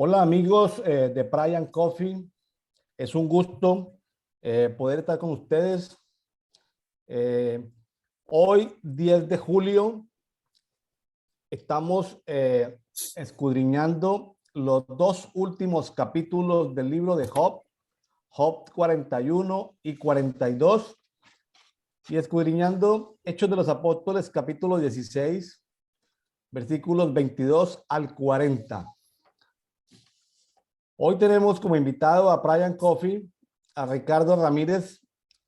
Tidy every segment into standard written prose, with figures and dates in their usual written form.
Hola amigos de Brian Coffee, es un gusto poder estar con ustedes. Eh, Hoy, 10 de julio, estamos escudriñando los dos últimos capítulos del libro de Job, Job 41 y 42, y escudriñando Hechos de los Apóstoles, capítulo 16, versículos 22 al 40. Hoy tenemos como invitado a Brian Coffee, a Ricardo Ramírez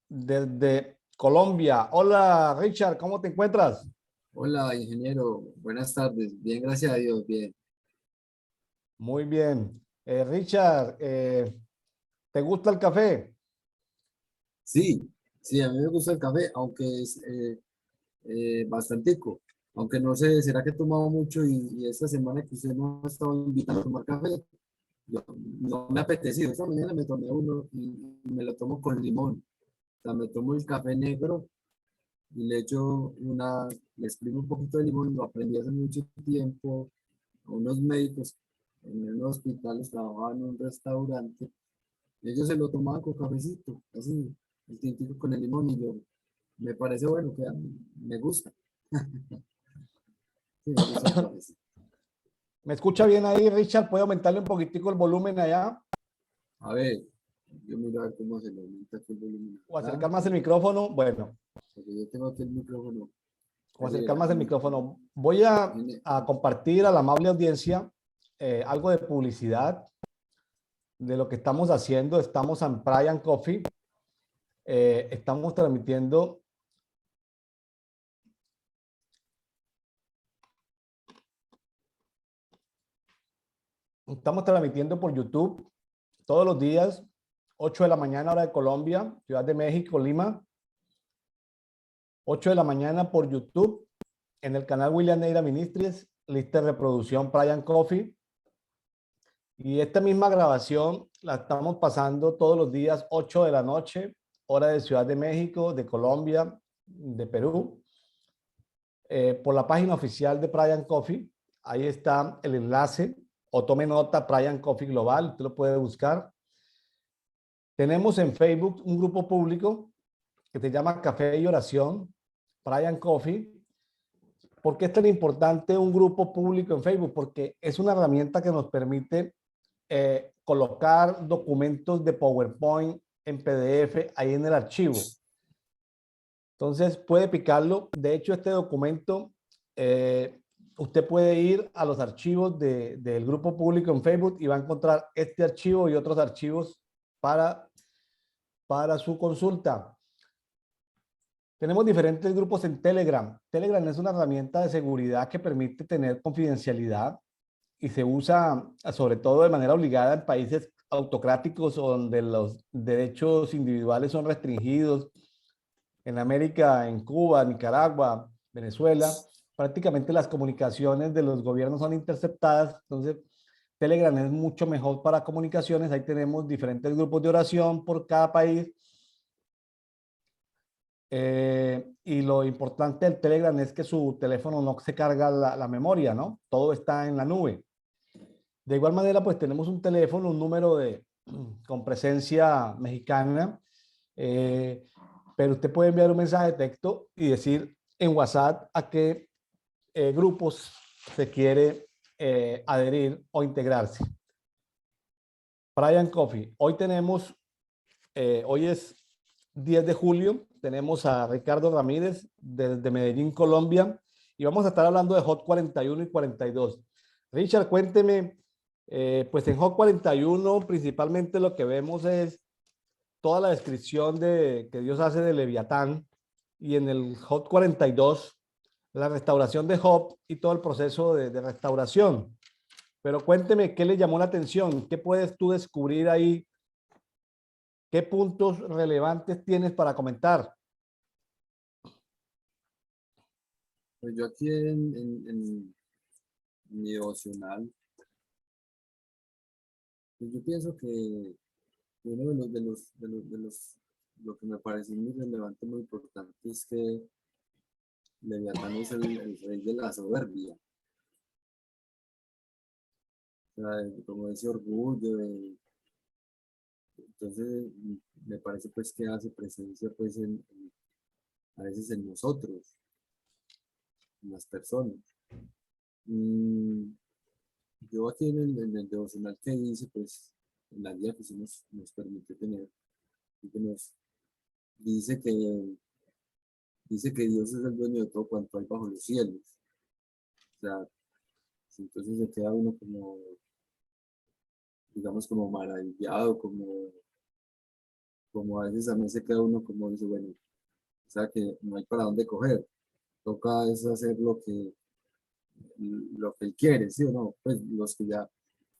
desde Colombia. Hola Richard, ¿cómo te encuentras? Hola, ingeniero. Buenas tardes. Bien, gracias a Dios. Bien. Muy bien. Richard, ¿te gusta el café? Sí, sí, a mí me gusta el café, aunque es bastantico. Aunque no sé, ¿será que he tomado mucho y esta semana que usted no ha estado invitado a tomar café? Yo, no me ha apetecido. Esta mañana me tomé uno y me lo tomo con limón. O sea, me tomo el café negro y le exprimo un poquito de limón. Lo aprendí hace mucho tiempo a unos médicos en un hospital, trabajaban en un restaurante. Ellos se lo tomaban con cafecito, así, el tintico con el limón y yo, me parece bueno, que a mí me gusta. Sí, me gusta el cafecito. ¿Me escucha bien ahí, Richard? ¿Puede aumentarle un poquitico el volumen allá A ver, yo miro a ver cómo se le aumenta aquí el volumen o acá, acercar más el micrófono? Bueno, porque yo tengo aquí el micrófono. o Ahí acercar verá, más el micrófono. Voy a compartir a la amable audiencia algo de publicidad de lo que estamos haciendo. Estamos en Brian Coffee. Estamos transmitiendo. Estamos transmitiendo por YouTube todos los días, 8 de la mañana hora de Colombia, Ciudad de México, Lima, 8 de la mañana por YouTube, en el canal William Neira Ministries, lista de reproducción Brian Coffee. Y esta misma grabación la estamos pasando todos los días, 8 de la noche, hora de Ciudad de México, de Colombia, de Perú, por la página oficial de Brian Coffee. Ahí está el enlace, o tome nota, Brian Coffee Global, usted lo puede buscar. Tenemos en Facebook un grupo público que se llama Café y Oración, Brian Coffee. ¿Por qué es tan importante un grupo público en Facebook? Porque es una herramienta que nos permite colocar documentos de PowerPoint en PDF ahí en el archivo. Entonces puede picarlo. De hecho, este documento, usted puede ir a los archivos del grupo público en Facebook y va a encontrar este archivo y otros archivos para, para su consulta. Tenemos diferentes grupos en Telegram. Telegram es una herramienta de seguridad que permite tener confidencialidad y se usa sobre todo de manera obligada en países autocráticos donde los derechos individuales son restringidos. En América, en Cuba, Nicaragua, Venezuela, prácticamente las comunicaciones de los gobiernos son interceptadas. Entonces, Telegram es mucho mejor para comunicaciones. Ahí tenemos diferentes grupos de oración por cada país. Y lo importante del Telegram es que su teléfono no se carga la memoria, ¿no? Todo está en la nube. De igual manera, pues tenemos un teléfono, un número con presencia mexicana, eh, pero usted puede enviar un mensaje de texto y decir en WhatsApp a qué grupos se quiere adherir o integrarse. Brian Coffee, hoy es 10 de julio, tenemos a Ricardo Ramírez desde Medellín, Colombia, y vamos a estar hablando de Hot 41 y 42. Richard, cuénteme, pues en Hot 41 principalmente lo que vemos es toda la descripción que Dios hace de Leviatán, y en el Hot 42 la restauración de Job y todo el proceso de restauración. Pero cuénteme, ¿qué le llamó la atención? ¿Qué puedes tú descubrir ahí? ¿Qué puntos relevantes tienes para comentar? Pues yo aquí en mi devocional, pues yo pienso que uno lo que me parece muy relevante, muy importante, es que Leviatán es el rey de la soberbia. como ese orgullo. Entonces, me parece pues que hace presencia pues a veces en nosotros, en las personas. Mm, yo aquí en el devocional que hice, pues, en la guía que sí nos permite tener, y que nos dice que, dice que Dios es el dueño de todo cuanto hay bajo los cielos. O sea, entonces se queda uno como, digamos, como maravillado, como a veces también se queda uno como dice, bueno, o sea que no hay para dónde coger, toca es hacer lo que él quiere, ¿sí o no? Pues los que ya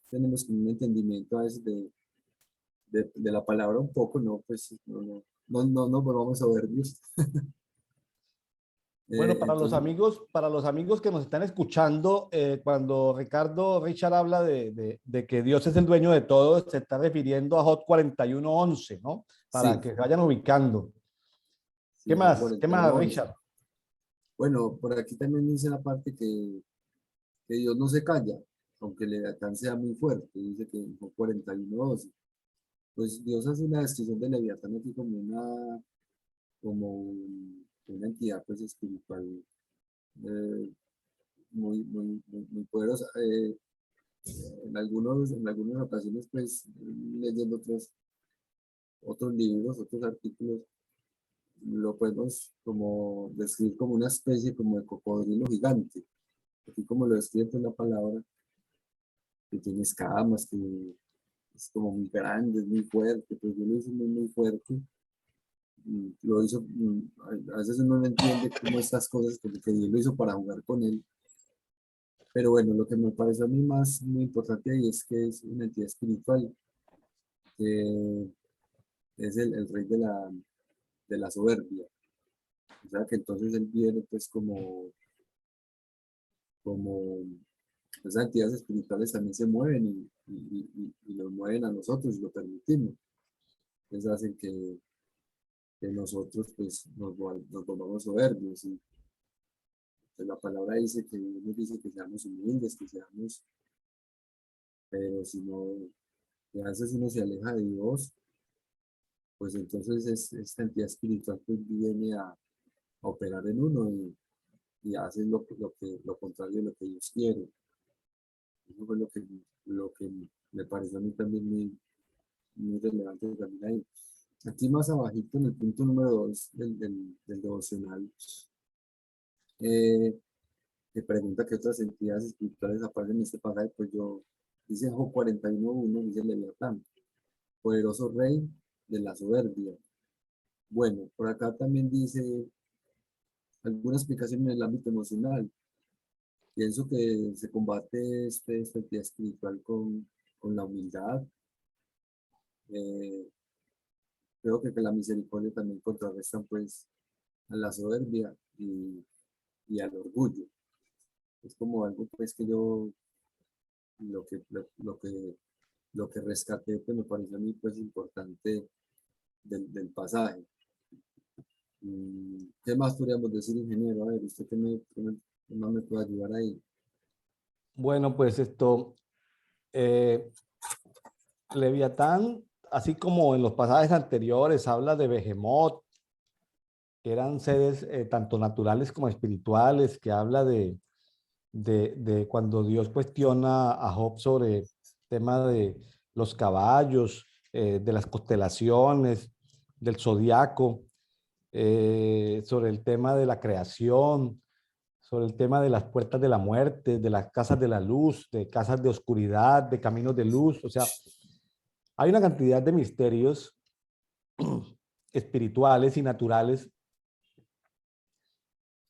tenemos como un entendimiento a veces de la palabra un poco, no, pues no volvamos soberbios. Bueno, Entonces, para los amigos que nos están escuchando, cuando Richard habla de que Dios es el dueño de todo, se está refiriendo a Job 41:11, ¿no? Para sí, que se vayan ubicando. ¿Qué sí, son más? ¿Qué más, 41:11. Richard? Bueno, por aquí también dice la parte que Dios no se calla, aunque el Leviatán sea muy fuerte, dice que en Job 41:12. Pues Dios hace una descripción del Leviatán aquí como una entidad pues espiritual muy poderosa. En algunas ocasiones, pues, leyendo otros libros, otros artículos, lo podemos como describir como una especie como de cocodrilo gigante. Así como lo describe en la palabra, que tiene escamas, que es como muy grande, es muy fuerte, pues yo lo hice muy fuerte. Lo hizo, a veces uno no entiende cómo estas cosas, como que Dios lo hizo para jugar con él. Pero bueno, lo que me pareció a mí más muy importante ahí es que es una entidad espiritual, que es el rey de la soberbia. O sea que entonces él viene pues como esas entidades espirituales también se mueven y nos mueven a nosotros y lo permitimos. Entonces hacen que nosotros pues nos volvamos soberbios. Y pues, la palabra dice que nos dice que seamos humildes, que seamos, pero si no, a veces uno se aleja de Dios, pues entonces esta entidad espiritual pues viene a operar en uno y hace lo contrario de lo que Dios quiere. Eso fue lo que me pareció a mí también muy relevante también ahí. Aquí más abajito en el punto número 2 del devocional, eh, me pregunta qué otras entidades espirituales aparecen en este pasaje, pues dice Job 41:1, dice Leviatán, poderoso rey de la soberbia. Bueno, por acá también dice alguna explicación en el ámbito emocional. Pienso que se combate esta entidad espiritual con la humildad. Eh, creo que la misericordia también contrarrestan pues a la soberbia y al orgullo. Es como algo pues que yo, lo que rescaté, pues me parece a mí pues importante del pasaje. ¿Qué más podríamos decir, ingeniero? A ver, usted qué más me puede ayudar ahí. Bueno, pues eh, Leviatán, así como en los pasajes anteriores, habla de Behemoth, que eran seres tanto naturales como espirituales, que habla de cuando Dios cuestiona a Job sobre el tema de los caballos, de las constelaciones, del zodiaco, sobre el tema de la creación, sobre el tema de las puertas de la muerte, de las casas de la luz, de casas de oscuridad, de caminos de luz. O sea, hay una cantidad de misterios espirituales y naturales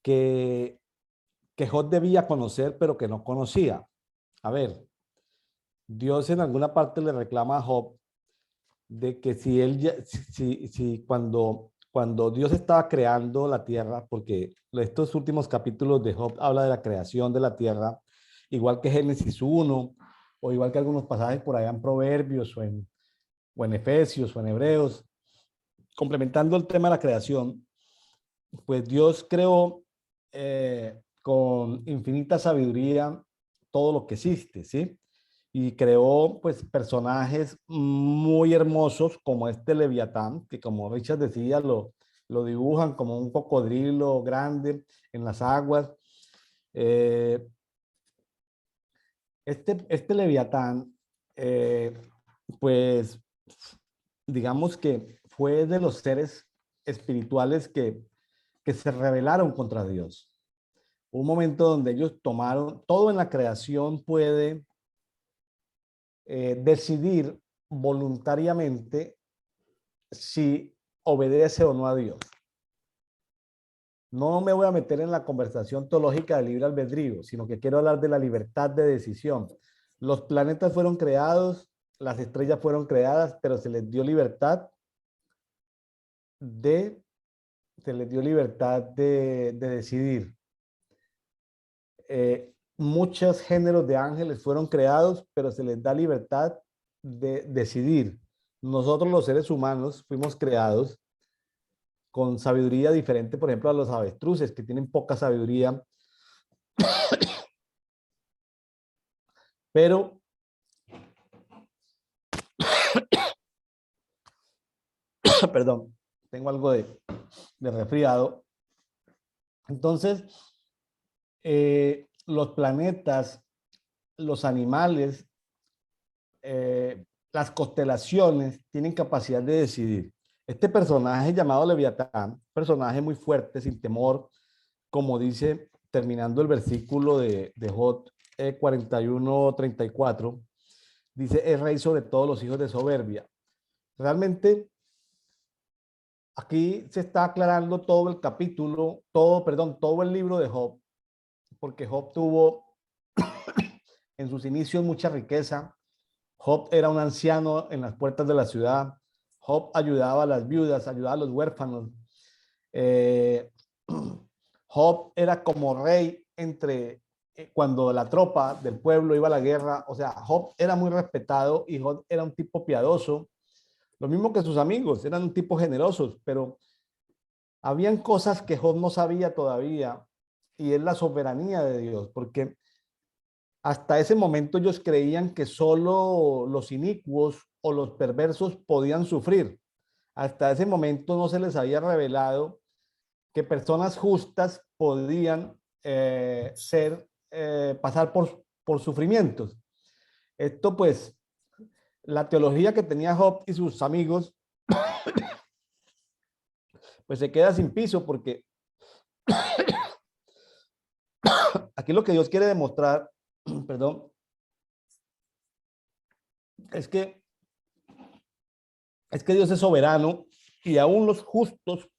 que, que Job debía conocer, pero que no conocía. A ver, Dios en alguna parte le reclama a Job de que si cuando Dios estaba creando la tierra, porque estos últimos capítulos de Job habla de la creación de la tierra, igual que Génesis 1, o igual que algunos pasajes por allá en Proverbios o en Efesios o en Hebreos, complementando el tema de la creación, pues Dios creó con infinita sabiduría todo lo que existe, ¿sí? y creó pues personajes muy hermosos como este Leviatán, que como Richard decía, lo dibujan como un cocodrilo grande en las aguas. Eh, este Leviatán, eh, pues digamos que fue de los seres espirituales que se rebelaron contra Dios. Un momento donde ellos tomaron, todo en la creación puede decidir voluntariamente si obedece o no a Dios. No me voy a meter en la conversación teológica del libre albedrío, sino que quiero hablar de la libertad de decisión. Los planetas fueron creados, las estrellas fueron creadas, pero se les dio libertad de, de decidir. Muchos géneros de ángeles fueron creados, pero se les da libertad de decidir. Nosotros los seres humanos fuimos creados con sabiduría diferente, por ejemplo, a los avestruces, que tienen poca sabiduría, pero perdón, tengo algo de resfriado. Entonces, los planetas, los animales, las constelaciones tienen capacidad de decidir. Este personaje llamado Leviatán, personaje muy fuerte, sin temor, como dice terminando el versículo de Job 41:34, dice, es rey sobre todos los hijos de soberbia. Realmente, aquí se está aclarando todo el capítulo, todo el libro de Job, porque Job tuvo en sus inicios mucha riqueza. Job era un anciano en las puertas de la ciudad. Job ayudaba a las viudas, ayudaba a los huérfanos. Eh, Job era como rey cuando la tropa del pueblo iba a la guerra. O sea, Job era muy respetado y Job era un tipo piadoso. Lo mismo que sus amigos, eran un tipo generosos, pero habían cosas que Job no sabía todavía y es la soberanía de Dios, porque hasta ese momento ellos creían que solo los inicuos o los perversos podían sufrir. Hasta ese momento no se les había revelado que personas justas podían pasar por sufrimientos. Esto pues, la teología que tenía Job y sus amigos, pues se queda sin piso porque aquí lo que Dios quiere demostrar, perdón, es que, es que Dios es soberano y aún los justos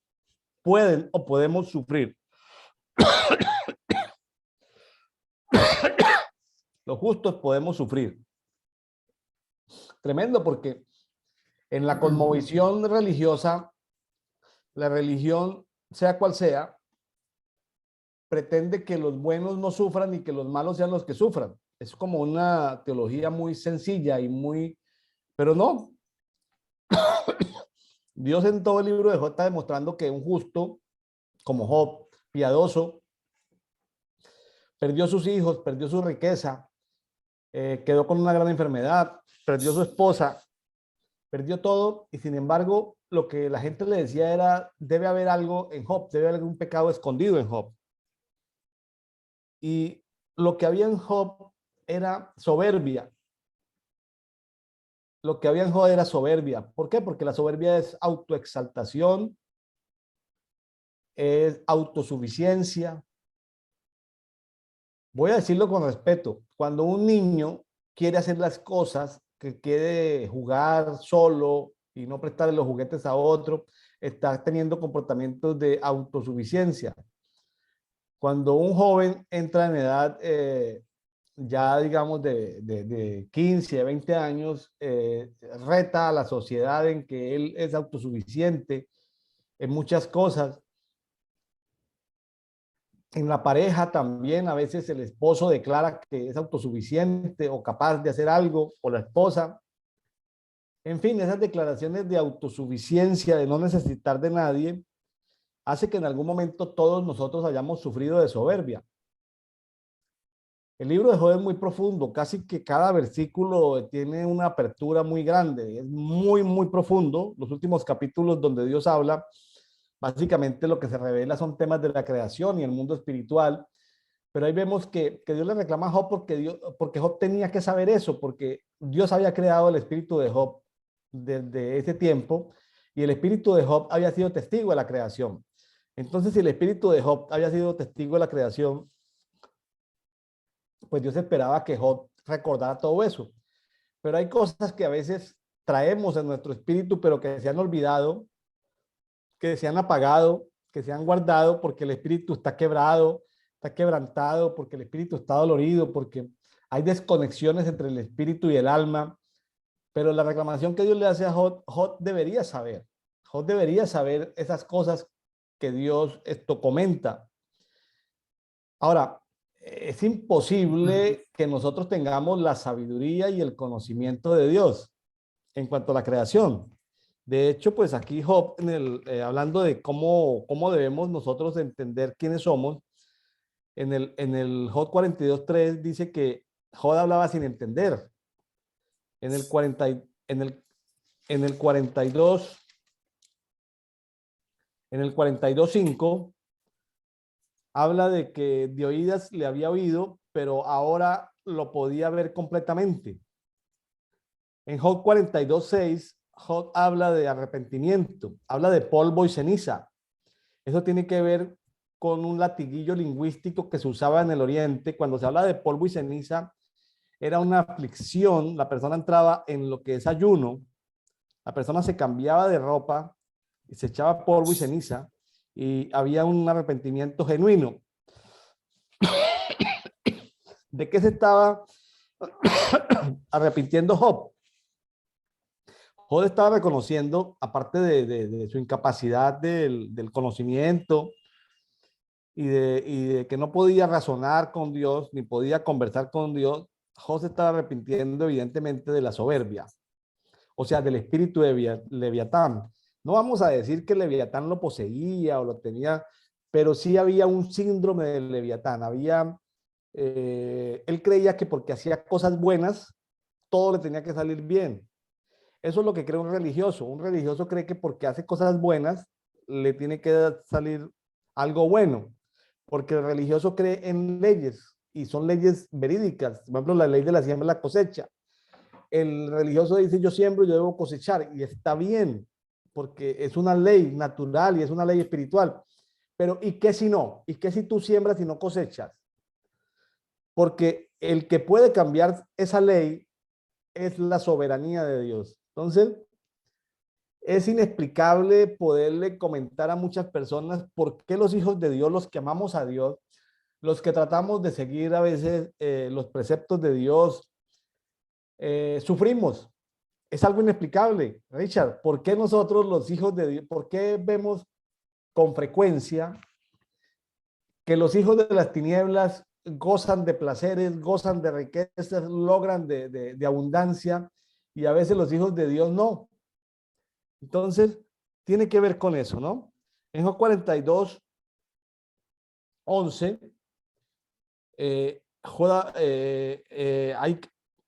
pueden o podemos sufrir. Los justos podemos sufrir. Tremendo porque en la cosmovisión religiosa, la religión, sea cual sea, pretende que los buenos no sufran y que los malos sean los que sufran. Es como una teología muy sencilla y muy, pero no. Dios en todo el libro de Job está demostrando que un justo como Job, piadoso, perdió sus hijos, perdió su riqueza, quedó con una gran enfermedad, perdió su esposa, perdió todo y sin embargo lo que la gente le decía era, debe haber algo en Job, debe haber algún pecado escondido en Job. Y lo que había en Job era soberbia. Lo que había en Job era soberbia. ¿Por qué? Porque la soberbia es autoexaltación, es autosuficiencia. Voy a decirlo con respeto. Cuando un niño quiere hacer las cosas, que quiere jugar solo y no prestarle los juguetes a otro, está teniendo comportamientos de autosuficiencia. Cuando un joven entra en edad ya digamos de 15, 20 años, reta a la sociedad en que él es autosuficiente en muchas cosas. En la pareja también a veces el esposo declara que es autosuficiente o capaz de hacer algo, o la esposa. En fin, esas declaraciones de autosuficiencia, de no necesitar de nadie, hace que en algún momento todos nosotros hayamos sufrido de soberbia. El libro de Job es muy profundo, casi que cada versículo tiene una apertura muy grande, es muy, muy profundo. Los últimos capítulos donde Dios habla, básicamente lo que se revela son temas de la creación y el mundo espiritual, pero ahí vemos que Dios le reclama a Job porque Job tenía que saber eso, porque Dios había creado el espíritu de Job desde ese tiempo y el espíritu de Job había sido testigo de la creación. Entonces, si el espíritu de Job había sido testigo de la creación, pues Dios esperaba que Job recordara todo eso. Pero hay cosas que a veces traemos en nuestro espíritu, pero que se han olvidado, que se han apagado, que se han guardado porque el espíritu está quebrado, está quebrantado, porque el espíritu está dolorido, porque hay desconexiones entre el espíritu y el alma. Pero la reclamación que Dios le hace a Job, Job debería saber. Job debería saber esas cosas que Dios esto comenta. Ahora, es imposible que nosotros tengamos la sabiduría y el conocimiento de Dios en cuanto a la creación. De hecho, pues aquí Job, hablando de cómo debemos nosotros entender quiénes somos, en el Job 42:3 dice que Job hablaba sin entender. En el 40, en el 42, en el 42:5 habla de que de oídas le había oído, pero ahora lo podía ver completamente. En Job 42:6, Job habla de arrepentimiento, habla de polvo y ceniza. Eso tiene que ver con un latiguillo lingüístico que se usaba en el Oriente. Cuando se habla de polvo y ceniza, era una aflicción. La persona entraba en lo que es ayuno, la persona se cambiaba de ropa y se echaba polvo y ceniza y había un arrepentimiento genuino. ¿De qué se estaba arrepintiendo Job? Job estaba reconociendo, aparte de su incapacidad del conocimiento y de que no podía razonar con Dios, ni podía conversar con Dios, Job se estaba arrepintiendo evidentemente de la soberbia, o sea, del espíritu de Leviatán. No vamos a decir que Leviatán lo poseía o lo tenía, pero sí había un síndrome de Leviatán. Él creía que porque hacía cosas buenas, todo le tenía que salir bien. Eso es lo que cree un religioso. Un religioso cree que porque hace cosas buenas, le tiene que salir algo bueno, porque el religioso cree en leyes y son leyes verídicas. Por ejemplo, la ley de la siembra y la cosecha. El religioso dice, yo siembro, yo debo cosechar, y está bien, porque es una ley natural y es una ley espiritual. Pero ¿y qué si no? ¿Y qué si tú siembras y no cosechas? Porque el que puede cambiar esa ley es la soberanía de Dios. Entonces, es inexplicable poderle comentar a muchas personas por qué los hijos de Dios, los que amamos a Dios, los que tratamos de seguir a veces los preceptos de Dios, sufrimos. Es algo inexplicable, Richard. ¿Por qué nosotros los hijos de Dios, por qué vemos con frecuencia que los hijos de las tinieblas gozan de placeres, gozan de riquezas, logran de abundancia, y a veces los hijos de Dios no? Entonces, tiene que ver con eso, ¿no? En Job 42:11,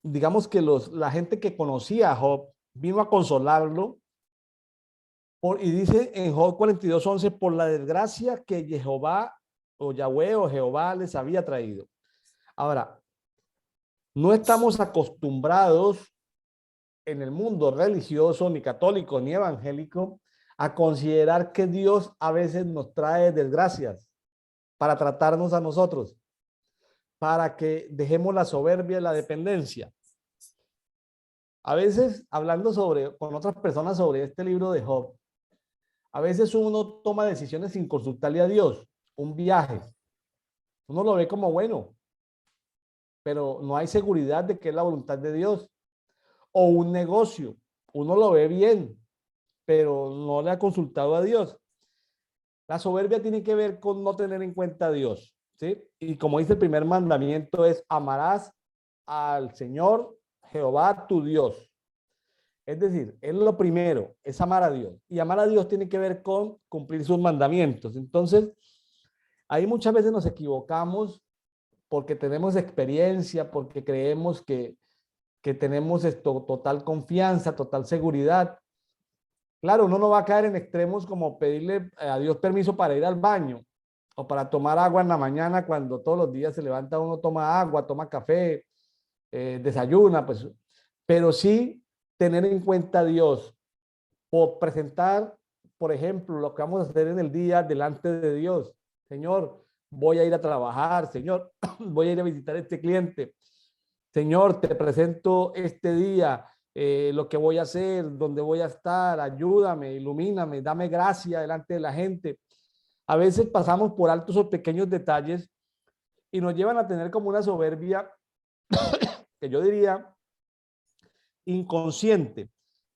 digamos que la gente que conocía a Job vino a consolarlo y dice en Job 42:11, por la desgracia que Jehová o Yahweh o Jehová les había traído. Ahora, no estamos acostumbrados en el mundo religioso, ni católico, ni evangélico, a considerar que Dios a veces nos trae desgracias para tratarnos a nosotros, para que dejemos la soberbia y la dependencia. A veces, hablando con otras personas sobre este libro de Job, a veces uno toma decisiones sin consultarle a Dios. Un viaje, uno lo ve como bueno, pero no hay seguridad de que es la voluntad de Dios. O un negocio, uno lo ve bien, pero no le ha consultado a Dios. La soberbia tiene que ver con no tener en cuenta a Dios, ¿sí? Y como dice el primer mandamiento es, amarás al Señor Jehová tu Dios. Es decir, es lo primero, es amar a Dios. Y amar a Dios tiene que ver con cumplir sus mandamientos. Entonces, ahí muchas veces nos equivocamos porque tenemos experiencia, porque creemos que tenemos esto, total confianza, total seguridad. Claro, uno no va a caer en extremos como pedirle a Dios permiso para ir al baño o para tomar agua en la mañana cuando todos los días se levanta uno, toma agua, toma café, desayuna, pues, pero sí tener en cuenta a Dios o presentar, por ejemplo, lo que vamos a hacer en el día delante de Dios. Señor, voy a ir a trabajar, Señor, voy a ir a visitar a este cliente. Señor, te presento este día, lo que voy a hacer, dónde voy a estar, ayúdame, ilumíname, dame gracia delante de la gente. A veces pasamos por altos o pequeños detalles y nos llevan a tener como una soberbia que yo diría inconsciente.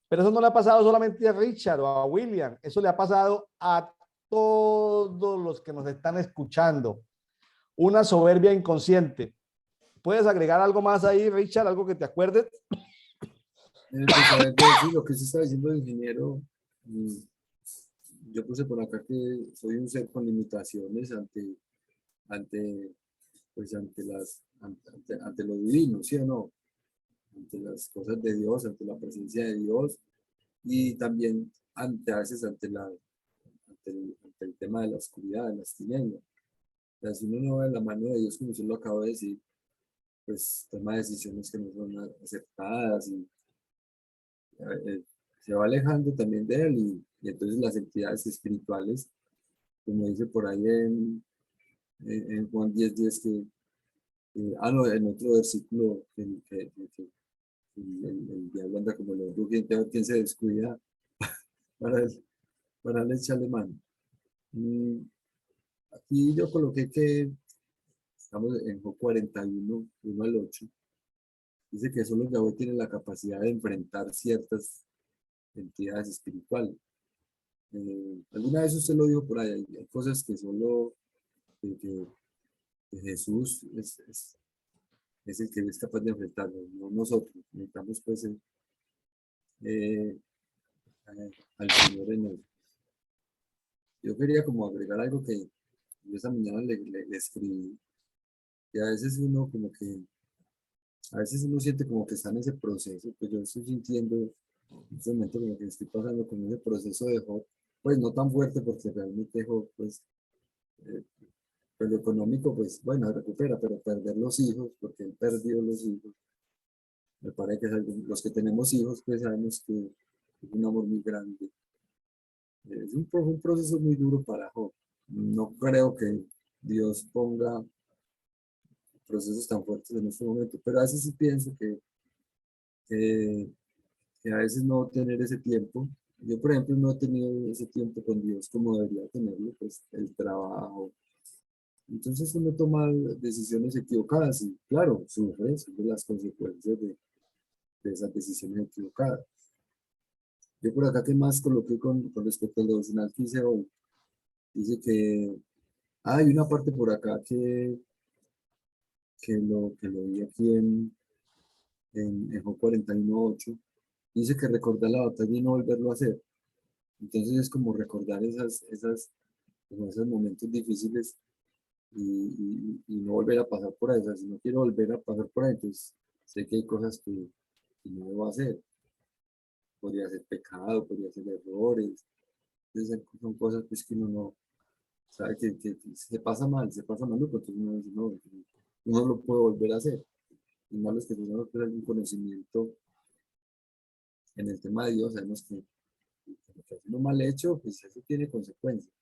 Pero eso no le ha pasado solamente a Richard o a William, eso le ha pasado a todos los que nos están escuchando. Una soberbia inconsciente. ¿Puedes agregar algo más ahí, Richard? ¿Algo que te acuerdes? Pues a ver, pues, sí, lo que se está diciendo el ingeniero, mm, yo puse por acá que soy un ser con limitaciones ante, pues ante lo divino, ¿sí o no? Ante las cosas de Dios, ante la presencia de Dios y también a veces ante el tema de la oscuridad, de las tinieblas. O sea, si uno no ve la mano de Dios, como yo lo acabo de decir, pues toma decisiones que no son aceptadas y eh, se va alejando también de él y entonces las entidades espirituales, como dice por ahí en Juan 10:10 no, en otro versículo que el diablo anda como los rugiente, a ver quién se descuida para, para echarle mano. Mm, Aquí yo coloqué que estamos en Job 41, 1 al 8. Dice que solo Yahweh tiene la capacidad de enfrentar ciertas entidades espirituales. Alguna vez usted lo dijo por ahí, hay cosas que solo que Jesús es el que es capaz de enfrentarnos, no nosotros. Necesitamos pues eh, al Señor en él. Yo quería como agregar algo que yo esta mañana le escribí, que a veces uno como que, a veces uno siente como que está en ese proceso, pues yo estoy sintiendo en este momento como que estoy pasando con ese proceso de Job, pues no tan fuerte porque realmente Job, eh, pues lo económico, pues bueno, recupera, pero perder los hijos, porque él perdió los hijos, me parece que es los que tenemos hijos, pues sabemos que es un amor muy grande. Es un proceso muy duro para Job. No creo que Dios ponga procesos tan fuertes en este momento, pero a veces sí pienso que, que a veces no tener ese tiempo. Yo, por ejemplo, no he tenido ese tiempo con Dios como debería tenerlo, pues el trabajo. Entonces uno toma decisiones equivocadas y, claro, sufre las consecuencias de esas decisiones equivocadas. Yo por acá, ¿qué más coloqué con respecto al devocional que hice hoy? Dice que hay una parte por acá que lo vi aquí en Job 41:8. Dice que recordar la batalla y no volverlo a hacer. Entonces es como recordar como esos momentos difíciles y no volver a pasar por ahí. O sea, si no quiero volver a pasar por ahí, entonces sé que hay cosas que no debo hacer. Podría ser pecado, podría ser errores. Entonces son cosas pues, que uno no sabe que se pasa mal, pero entonces uno dice, no, no lo puedo volver a hacer. Y malo es que no tenga algún conocimiento en el tema de Dios, sabemos que lo que hace uno mal hecho, pues eso tiene consecuencias.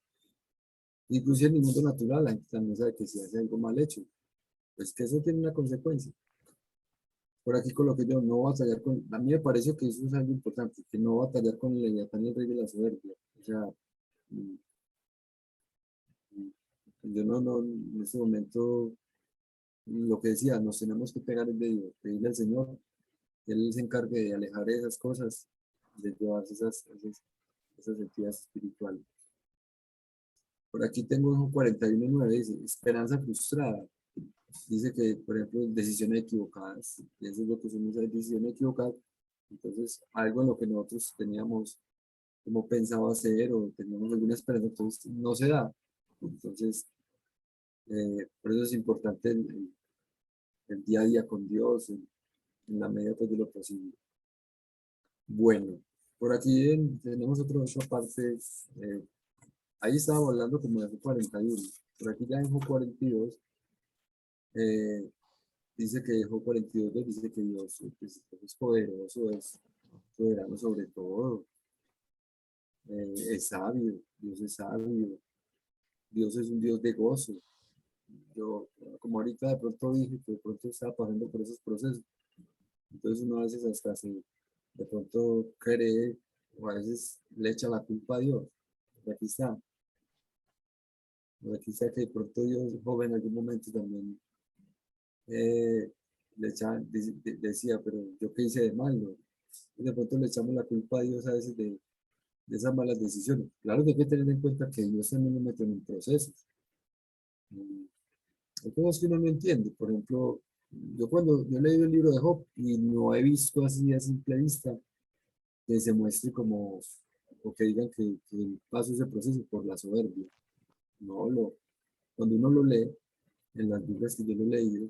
Incluso en el mundo natural, la gente también sabe que si hace algo mal hecho, pues que eso tiene una consecuencia. Por aquí con lo que yo no batallar con, a mí me parece que eso es algo importante, que no batallar con el leviatán y el rey de la soberbia. O sea, mm, yo no, en este momento, lo que decía, nos tenemos que pegar el dedo, pedirle al Señor, que Él se encargue de alejar esas cosas, de llevarse esas entidades espirituales. Por aquí tengo un 41:9, dice, esperanza frustrada. Dice que, por ejemplo, decisiones equivocadas, y eso es lo que son esas decisiones equivocadas. Entonces, algo en lo que nosotros teníamos como pensado hacer o teníamos alguna esperanza, entonces no se da. Entonces, por eso es importante el día a día con Dios en la medida pues, de lo posible. Bueno, por aquí tenemos otra parte, ahí estaba hablando como de J41, por aquí ya en J42 dice que J42 dice que Dios pues, es poderoso, es soberano sobre todo, es sabio, Dios es sabio, Dios es un Dios de gozo. Yo, como ahorita de pronto dije que de pronto estaba pasando por esos procesos, entonces uno a veces hasta se, de pronto cree o a veces le echa la culpa a Dios. Aquí está que de pronto Dios, joven, en algún momento también decía, pero yo qué hice de malo. Y de pronto le echamos la culpa a Dios a veces de esas malas decisiones. Claro que hay que tener en cuenta que Dios también nos mete en un proceso. Hay cosas que uno no entiende. Por ejemplo, yo he leído el libro de Job y no he visto así a simple vista que se muestre como, o que digan que él pasó ese proceso por la soberbia. No, cuando uno lo lee, en las Biblias que yo lo he leído,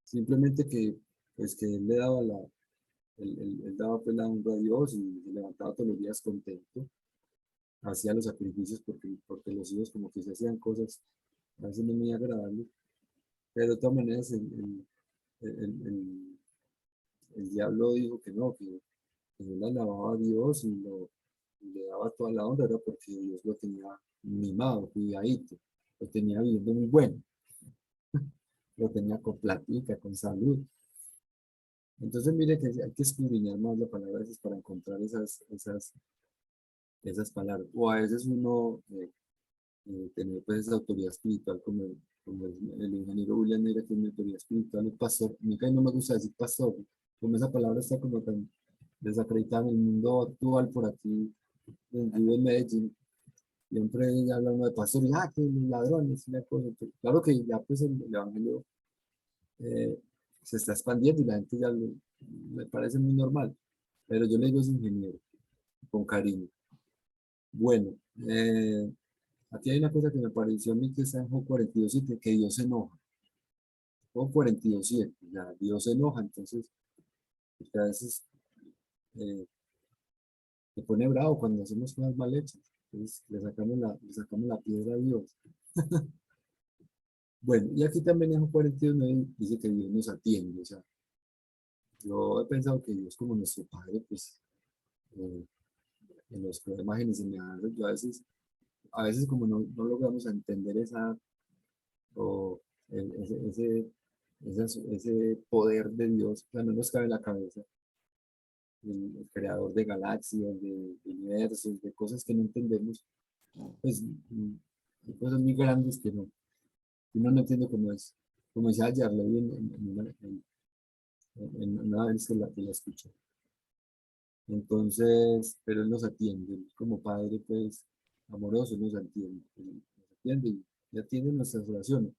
simplemente que, pues que él le daba él daba pues la honra a Dios y se levantaba todos los días contento, hacía los sacrificios porque los hijos como que se hacían cosas a veces no muy agradables, pero de todas maneras el, el diablo dijo que no, que él alababa a Dios y le daba toda la honra, era porque Dios lo tenía mimado, cuidadito, lo tenía viviendo muy bueno, lo tenía con platica, con salud. Entonces mire que hay que escudriñar más la palabra a veces para encontrar esas palabras. O a veces uno tener pues esa autoridad espiritual como el ingeniero William Neira, que es mi autoridad espiritual, el pastor. A mí que no me gusta decir pastor, como esa palabra está como tan desacreditada en el mundo actual por aquí, en Medellín. Siempre habla uno de pastor y que los ladrones, una cosa. Claro que ya pues el evangelio eh, se está expandiendo y la gente me parece muy normal, pero yo le digo es ingeniero, con cariño. Bueno, aquí hay una cosa que me pareció a mí que está en Job 42:7, que Dios se enoja. Job 42:7, ya, Dios se enoja, entonces, porque a veces eh, se pone bravo cuando hacemos cosas mal hechas. Entonces, le sacamos la piedra a Dios. Bueno, y aquí también en Job 42:9 dice que Dios nos atiende. O sea, yo he pensado que Dios como nuestro Padre, pues, eh, en los imágenes y semejanzas, yo a veces como no logramos entender o ese poder de Dios, o sea, no nos cabe en la cabeza, el creador de galaxias, de universos, de cosas que no entendemos, pues hay cosas muy grandes que uno no entiende cómo es, como decía ayer, leí en una vez que la escuché. Entonces, pero él nos atiende, él como padre, pues, amoroso, nos atiende y atiende nuestras oraciones.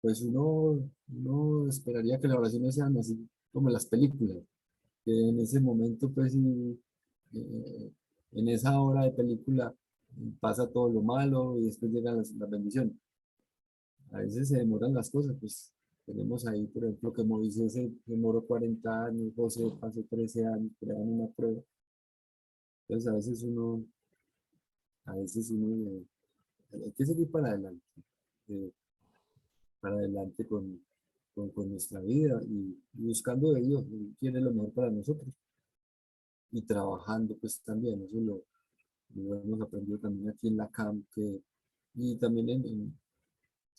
Pues uno esperaría que las oraciones sean así como en las películas, que en ese momento, pues, eh, en esa hora de película pasa todo lo malo y después llegan las bendiciones. A veces se demoran las cosas, pues tenemos ahí, por ejemplo, que Moisés se demoró 40 años, José pasó 13 años, crearon una prueba. Entonces a veces uno hay que seguir eh, para adelante con nuestra vida y buscando de Dios, Él quiere lo mejor para nosotros y trabajando pues también, eso lo hemos aprendido también aquí en la CAM, y también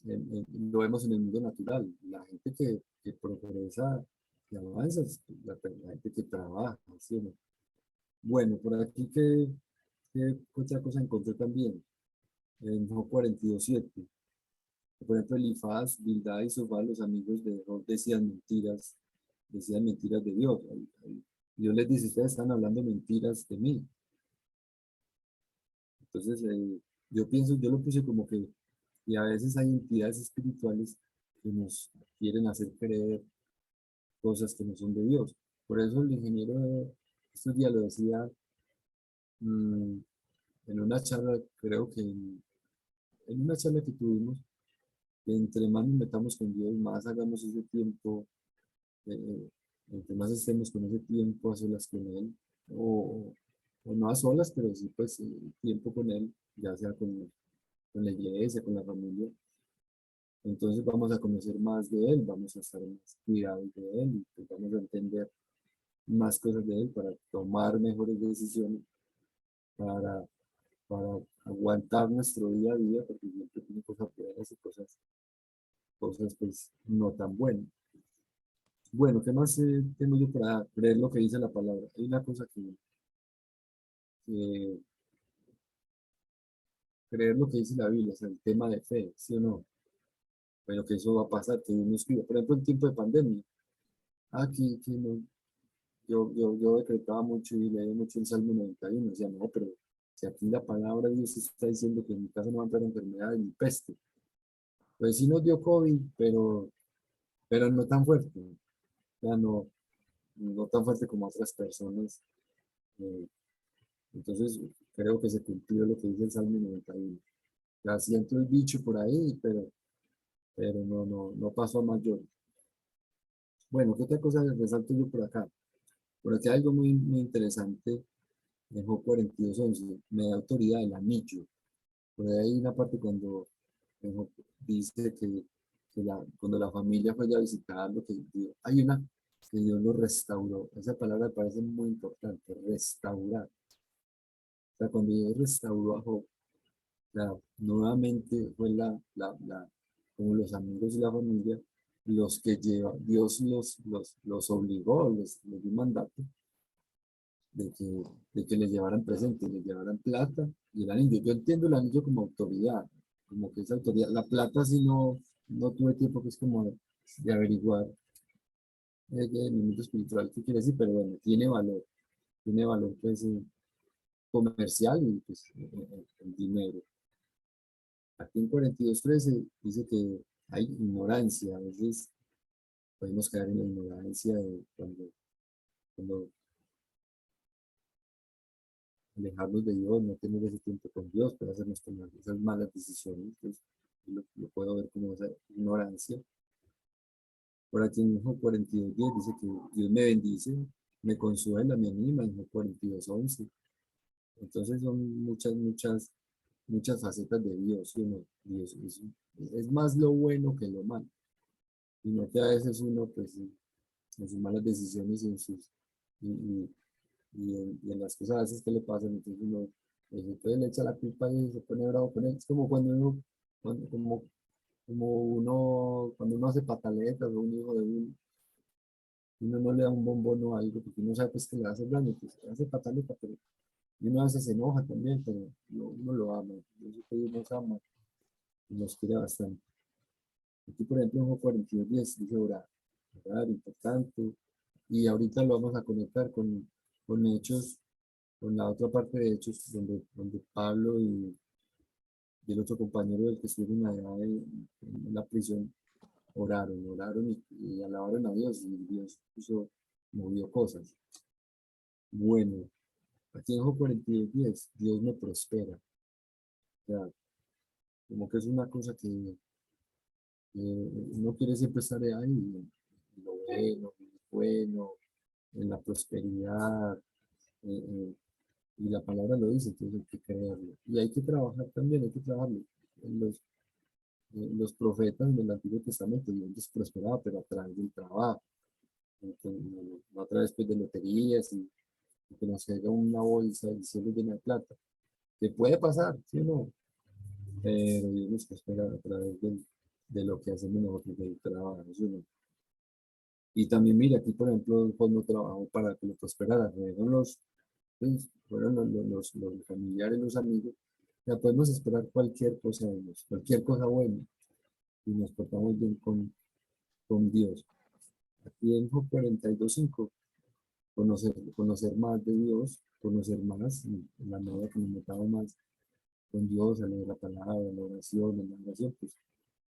lo vemos en el mundo natural, la gente que progresa, que avanza, la gente que trabaja, ¿sí o no? Bueno, por aquí que otra cosa encontré también, en Job 42:7. Por ejemplo, Elifaz, Bildad y Sobal, los amigos de Job, decían mentiras de Dios. Dios les dice, ustedes están hablando mentiras de mí. Entonces, yo pienso, yo lo puse como que, y a veces hay entidades espirituales que nos quieren hacer creer cosas que no son de Dios. Por eso el ingeniero estos días lo decía mm, en una charla, creo que en una charla que tuvimos, que entre más nos metamos con Dios, más hagamos ese tiempo, eh, entre más estemos con ese tiempo a solas con Él, o, o no a solas, pero sí pues tiempo con Él, ya sea con la iglesia, con la familia, entonces vamos a conocer más de Él, vamos a estar más cuidados de Él, y pues vamos a entender más cosas de Él para tomar mejores decisiones, para, para aguantar nuestro día a día, porque siempre tiene cosas buenas y cosas pues no tan buenas. Bueno, ¿qué más tengo yo para creer lo que dice la palabra? Hay una cosa que creer lo que dice la Biblia, o sea, el tema de fe, ¿sí o no? Bueno, que eso va a pasar, que uno escribe, por ejemplo, en tiempo de pandemia, aquí no, yo decretaba mucho y leía mucho el Salmo 91, decía, no, pero si aquí la palabra de Dios está diciendo que en mi casa no va a entrar enfermedad ni peste, pues sí nos dio COVID, pero no tan fuerte, ya no tan fuerte como otras personas. eh, entonces, creo que se cumplió lo que dice el Salmo 91. Ya siento el bicho por ahí, pero no pasó a mayor. Bueno, ¿qué otra cosa resalto yo por acá? Por aquí hay algo muy interesante en Job 42:11, me da autoridad el anillo. Por ahí hay una parte cuando en Job dice que cuando la familia fue ya a visitarlo, hay una que Dios lo restauró. Esa palabra me parece muy importante, restaurar. O sea, cuando Dios restauró a Job, nuevamente fue como los amigos y la familia los que Dios los obligó, les dio un mandato de que le llevaran presente, le llevaran plata y el anillo. Yo entiendo el anillo como autoridad, como que es autoridad. La plata sí no tuve tiempo que es como de averiguar el mundo espiritual qué quiere decir, pero bueno, tiene valor pues comercial y pues el dinero. Aquí en 42:13 dice que hay ignorancia, a veces podemos caer en la ignorancia de cuando alejarnos de Dios, no tener ese tiempo con Dios, para hacernos tomar esas malas decisiones. Entonces, lo puedo ver como esa ignorancia. Por aquí en Job 42:10 dice que Dios me bendice, me consuela, me anima en Job 42:11. Entonces son muchas facetas de Dios. ¿Sí o no? Dios es más lo bueno que lo malo. Y no que a veces uno, pues, en sus malas decisiones y en las cosas a veces que le pasan, entonces uno entonces le echa la culpa y se pone bravo con él. Es como cuando uno, cuando, como uno, cuando uno hace pataletas o un hijo de uno no le da un bombón o algo, porque uno sabe pues, que le hace daño, pues hace pataleta, pero y uno a veces se enoja también, pero uno lo ama. Yo sé que Dios nos ama y nos quiere bastante. Aquí, por ejemplo, en Job 42:10 dice orar, importante. Y ahorita lo vamos a conectar con Hechos, con la otra parte de Hechos, donde Pablo y el otro compañero del que estuvieron allá en la prisión oraron y alabaron a Dios y Dios movió cosas. Bueno, aquí en Job 42:10, Dios me prospera. O sea, como que es una cosa que uno quiere siempre estar ahí, en lo bueno, en la prosperidad, eh, eh, y la palabra lo dice, entonces hay que creerlo. Y hay que trabajar también, hay que trabajarlo. En los profetas del Antiguo Testamento, Dios les prosperaba, pero a través del trabajo, no a través pues, de loterías y que nos caiga una bolsa del cielo llena de plata. Que puede pasar, ¿sí o no? Pero Dios nos prospera a través de lo que hacemos nosotros, del trabajo, ¿sí o no? Y también, mira, aquí por ejemplo, el fondo trabajo para que lo prosperara, fueron los familiares, los amigos, ya podemos esperar cualquier cosa de Dios, cualquier cosa buena, y nos portamos bien con Dios. Aquí en Job 42:5, conocer más de Dios, conocer más, en la medida que nos metamos más con Dios, a leer la palabra, en la oración, pues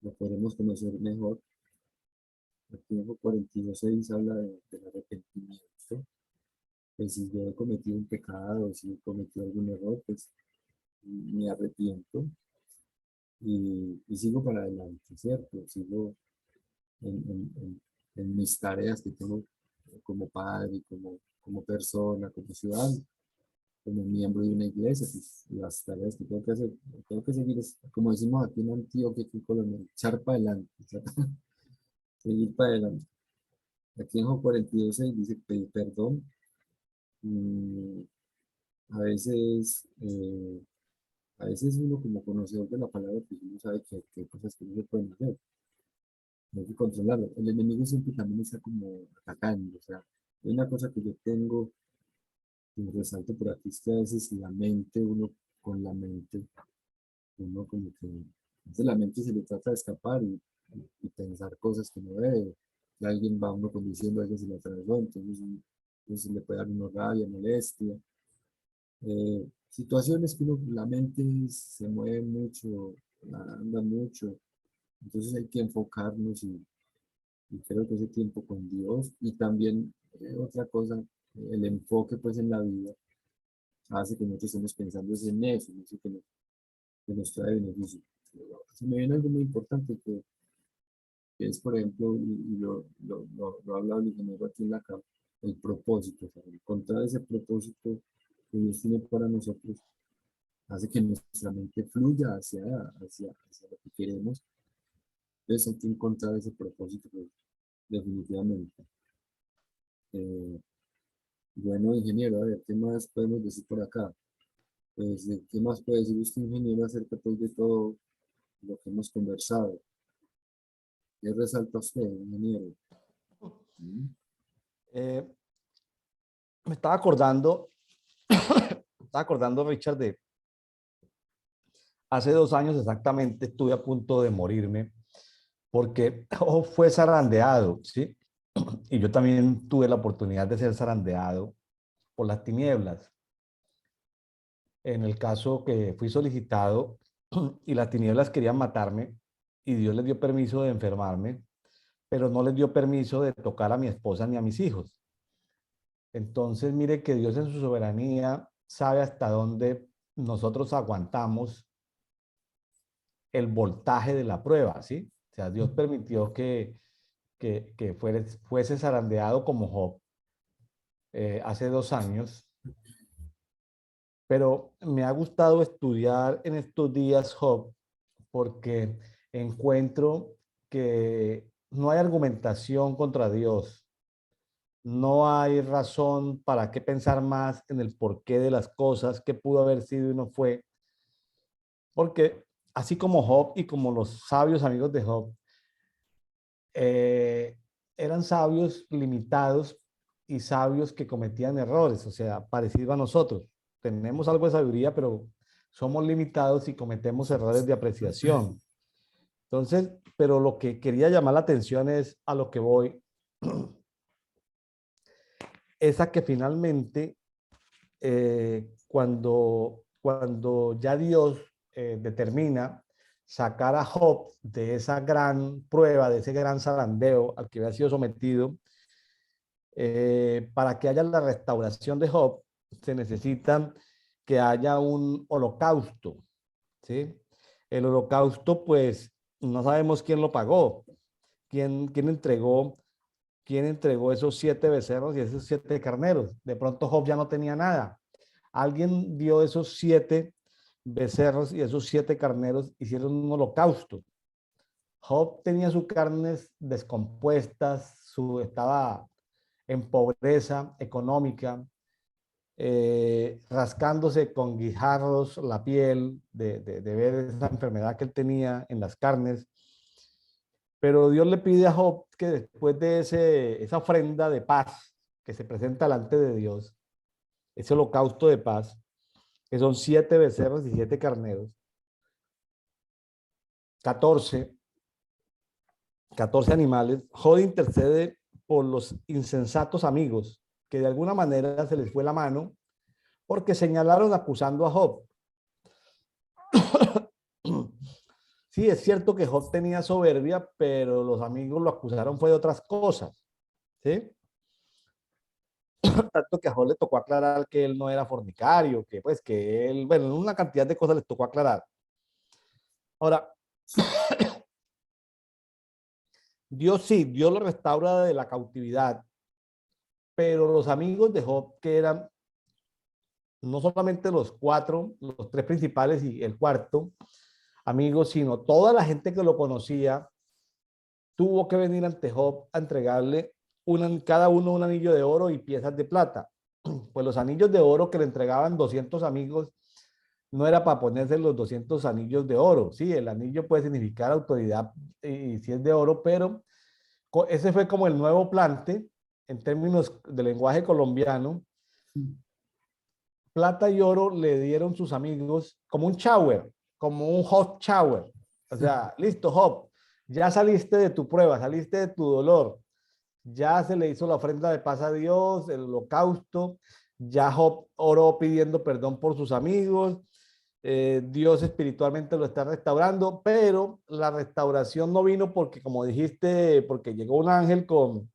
lo podremos conocer mejor. Aquí en Job 42:6 habla del arrepentimiento. Pues si yo he cometido un pecado, si he cometido algún error, pues me arrepiento y sigo para adelante, ¿cierto? Sigo en mis tareas que tengo como padre, como persona, como ciudadano, como miembro de una iglesia, pues las tareas que tengo que hacer, tengo que seguir, como decimos aquí en Antioquia, aquí en Colombia, echar para adelante, seguir para adelante. Aquí en Job 42:6 dice pedir perdón. mm, a veces, a veces uno como conocedor de la palabra, pues uno sabe que hay cosas que no se pueden hacer, no hay que controlarlo. El enemigo siempre también está como atacando, o sea, hay una cosa que yo tengo, que resalto por aquí, es que a veces la mente, uno con la mente, uno como que, a veces la mente se le trata de escapar y pensar cosas que no debe, que alguien va a uno conduciendo, alguien se le atravesó, entonces le puede dar una rabia, molestia, situaciones que uno, la mente se mueve mucho, anda mucho, entonces hay que enfocarnos y creo que ese tiempo con Dios y también otra cosa, el enfoque pues en la vida hace que nosotros estemos pensando es en eso, en eso que nos trae beneficio. Se me viene algo muy importante que es, por ejemplo, y lo ha hablado el ingeniero aquí en la CAP, el propósito, o sea, encontrar ese propósito que Dios tiene para nosotros hace que nuestra mente fluya hacia lo que queremos. Entonces hay que encontrar ese propósito pues, definitivamente. Eh, bueno, ingeniero, a ver, ¿qué más podemos decir por acá? Pues, ¿qué más puede decir usted, ingeniero, acerca pues, de todo lo que hemos conversado? ¿Qué resalta usted, ingeniero? ¿Mm? Eh, me estaba acordando, Richard, de hace 2 años exactamente estuve a punto de morirme porque fue zarandeado, ¿sí? Y yo también tuve la oportunidad de ser zarandeado por las tinieblas. En el caso que fui solicitado y las tinieblas querían matarme y Dios les dio permiso de enfermarme, pero no les dio permiso de tocar a mi esposa ni a mis hijos. Entonces, mire que Dios en su soberanía sabe hasta dónde nosotros aguantamos el voltaje de la prueba, ¿sí? O sea, Dios permitió que fuese zarandeado como Job hace 2 años, pero me ha gustado estudiar en estos días Job porque encuentro que no hay argumentación contra Dios, no hay razón para qué pensar más en el porqué de las cosas, qué pudo haber sido y no fue, porque así como Job y como los sabios amigos de Job, eh, eran sabios limitados y sabios que cometían errores, o sea, parecido a nosotros. Tenemos algo de sabiduría, pero somos limitados y cometemos errores de apreciación. Entonces, pero lo que quería llamar la atención es a lo que voy, es a que finalmente, cuando ya Dios determina sacar a Job de esa gran prueba, de ese gran zarandeo al que había sido sometido, para que haya la restauración de Job, se necesita que haya un holocausto, ¿sí? El holocausto, pues, no sabemos quién lo pagó, quién entregó esos 7 becerros y esos 7 carneros. De pronto Job ya no tenía nada. Alguien dio esos 7 becerros y esos 7 carneros, hicieron un holocausto. Job tenía sus carnes descompuestas, estaba en pobreza económica, rascándose con guijarros la piel de ver esa enfermedad que él tenía en las carnes. Pero Dios le pide a Job que después de esa ofrenda de paz que se presenta delante de Dios, ese holocausto de paz, que son 7 becerros y 7 carneros, 14, 14 animales, Job intercede por los insensatos amigos que de alguna manera se les fue la mano porque señalaron acusando a Job. Sí, es cierto que Job tenía soberbia, pero los amigos lo acusaron fue de otras cosas, ¿sí? Tanto que a Job le tocó aclarar que él no era fornicario, que pues que él, bueno, una cantidad de cosas les tocó aclarar. Ahora, Dios sí, Dios lo restaura de la cautividad, pero los amigos de Job, que eran no solamente los cuatro, los tres principales y el cuarto amigos, sino toda la gente que lo conocía, tuvo que venir ante Job a entregarle cada uno un anillo de oro y piezas de plata. Pues los anillos de oro que le entregaban 200 amigos no era para ponerse los 200 anillos de oro. Sí, el anillo puede significar autoridad y si es de oro, pero ese fue como el nuevo plante en términos de lenguaje colombiano. Plata y oro le dieron sus amigos como un shower, como un hot shower. O sea, listo, Job, ya saliste de tu prueba, saliste de tu dolor, ya se le hizo la ofrenda de paz a Dios, el holocausto, ya Job oró pidiendo perdón por sus amigos, Dios espiritualmente lo está restaurando, pero la restauración no vino porque, como dijiste, porque llegó un ángel con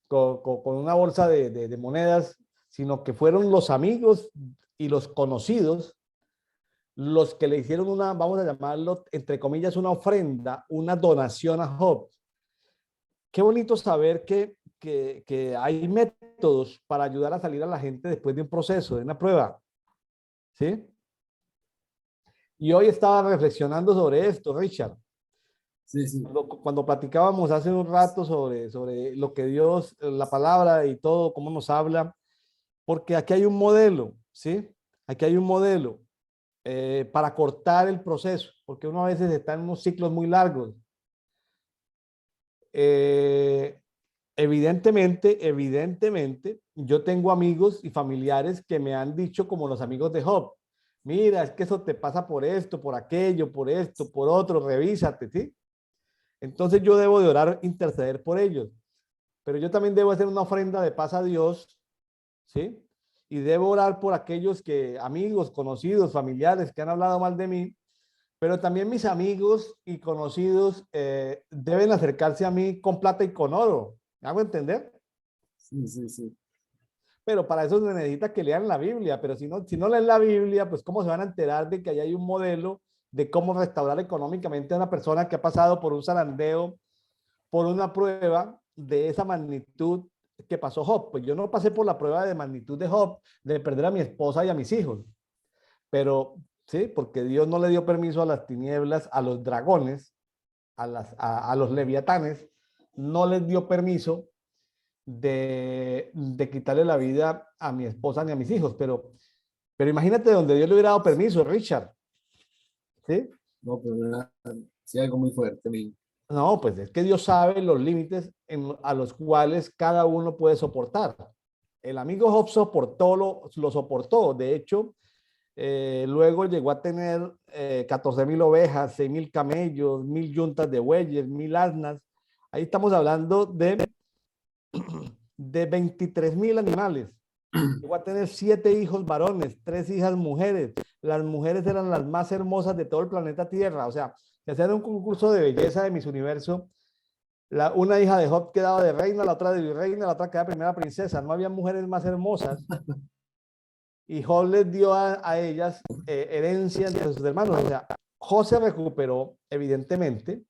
una bolsa de monedas, sino que fueron los amigos y los conocidos los que le hicieron una, vamos a llamarlo, entre comillas, una ofrenda, una donación a Job. Qué bonito saber que hay métodos para ayudar a salir a la gente después de un proceso, de una prueba. ¿Sí? Y hoy estaba reflexionando sobre esto, Richard. Sí, sí. Cuando platicábamos hace un rato sobre lo que Dios, la palabra y todo, cómo nos habla, porque aquí hay un modelo, ¿sí? Aquí hay un modelo para cortar el proceso, porque uno a veces está en unos ciclos muy largos. Evidentemente, yo tengo amigos y familiares que me han dicho como los amigos de Job, mira, es que eso te pasa por esto, por aquello, por esto, por otro, revísate, ¿sí? Entonces yo debo de orar, interceder por ellos, pero yo también debo hacer una ofrenda de paz a Dios, ¿sí? Y debo orar por aquellos que, amigos, conocidos, familiares que han hablado mal de mí, pero también mis amigos y conocidos deben acercarse a mí con plata y con oro. ¿Me hago entender? Sí, sí, sí. Pero para eso se necesita que lean la Biblia, pero si no leen la Biblia, pues cómo se van a enterar de que ahí hay un modelo de cómo restaurar económicamente a una persona que ha pasado por un zarandeo, por una prueba de esa magnitud que pasó Job. Pues yo no pasé por la prueba de magnitud de Job, de perder a mi esposa y a mis hijos, pero sí, porque Dios no le dio permiso a las tinieblas, a los dragones, a los leviatanes, no les dio permiso de quitarle la vida a mi esposa ni a mis hijos, pero imagínate donde Dios le hubiera dado permiso, Richard, ¿sí? No, pero era, sí, algo muy fuerte, amigo. No, pues es que Dios sabe los límites a los cuales cada uno puede soportar. El amigo Job soportó, lo soportó. De hecho, luego llegó a tener 14,000 ovejas, 6,000 camellos, 1,000 yuntas de bueyes, 1,000 asnas. Ahí estamos hablando de 23,000 animales. Llegó a tener 7 hijos varones, 3 hijas mujeres. Las mujeres eran las más hermosas de todo el planeta Tierra. O sea, se hacía un concurso de belleza de Miss Universo. Una hija de Job quedaba de reina, la otra de virreina, la otra quedaba primera princesa. No había mujeres más hermosas. Y Job les dio a ellas herencia entre sus hermanos. O sea, Job se recuperó, evidentemente,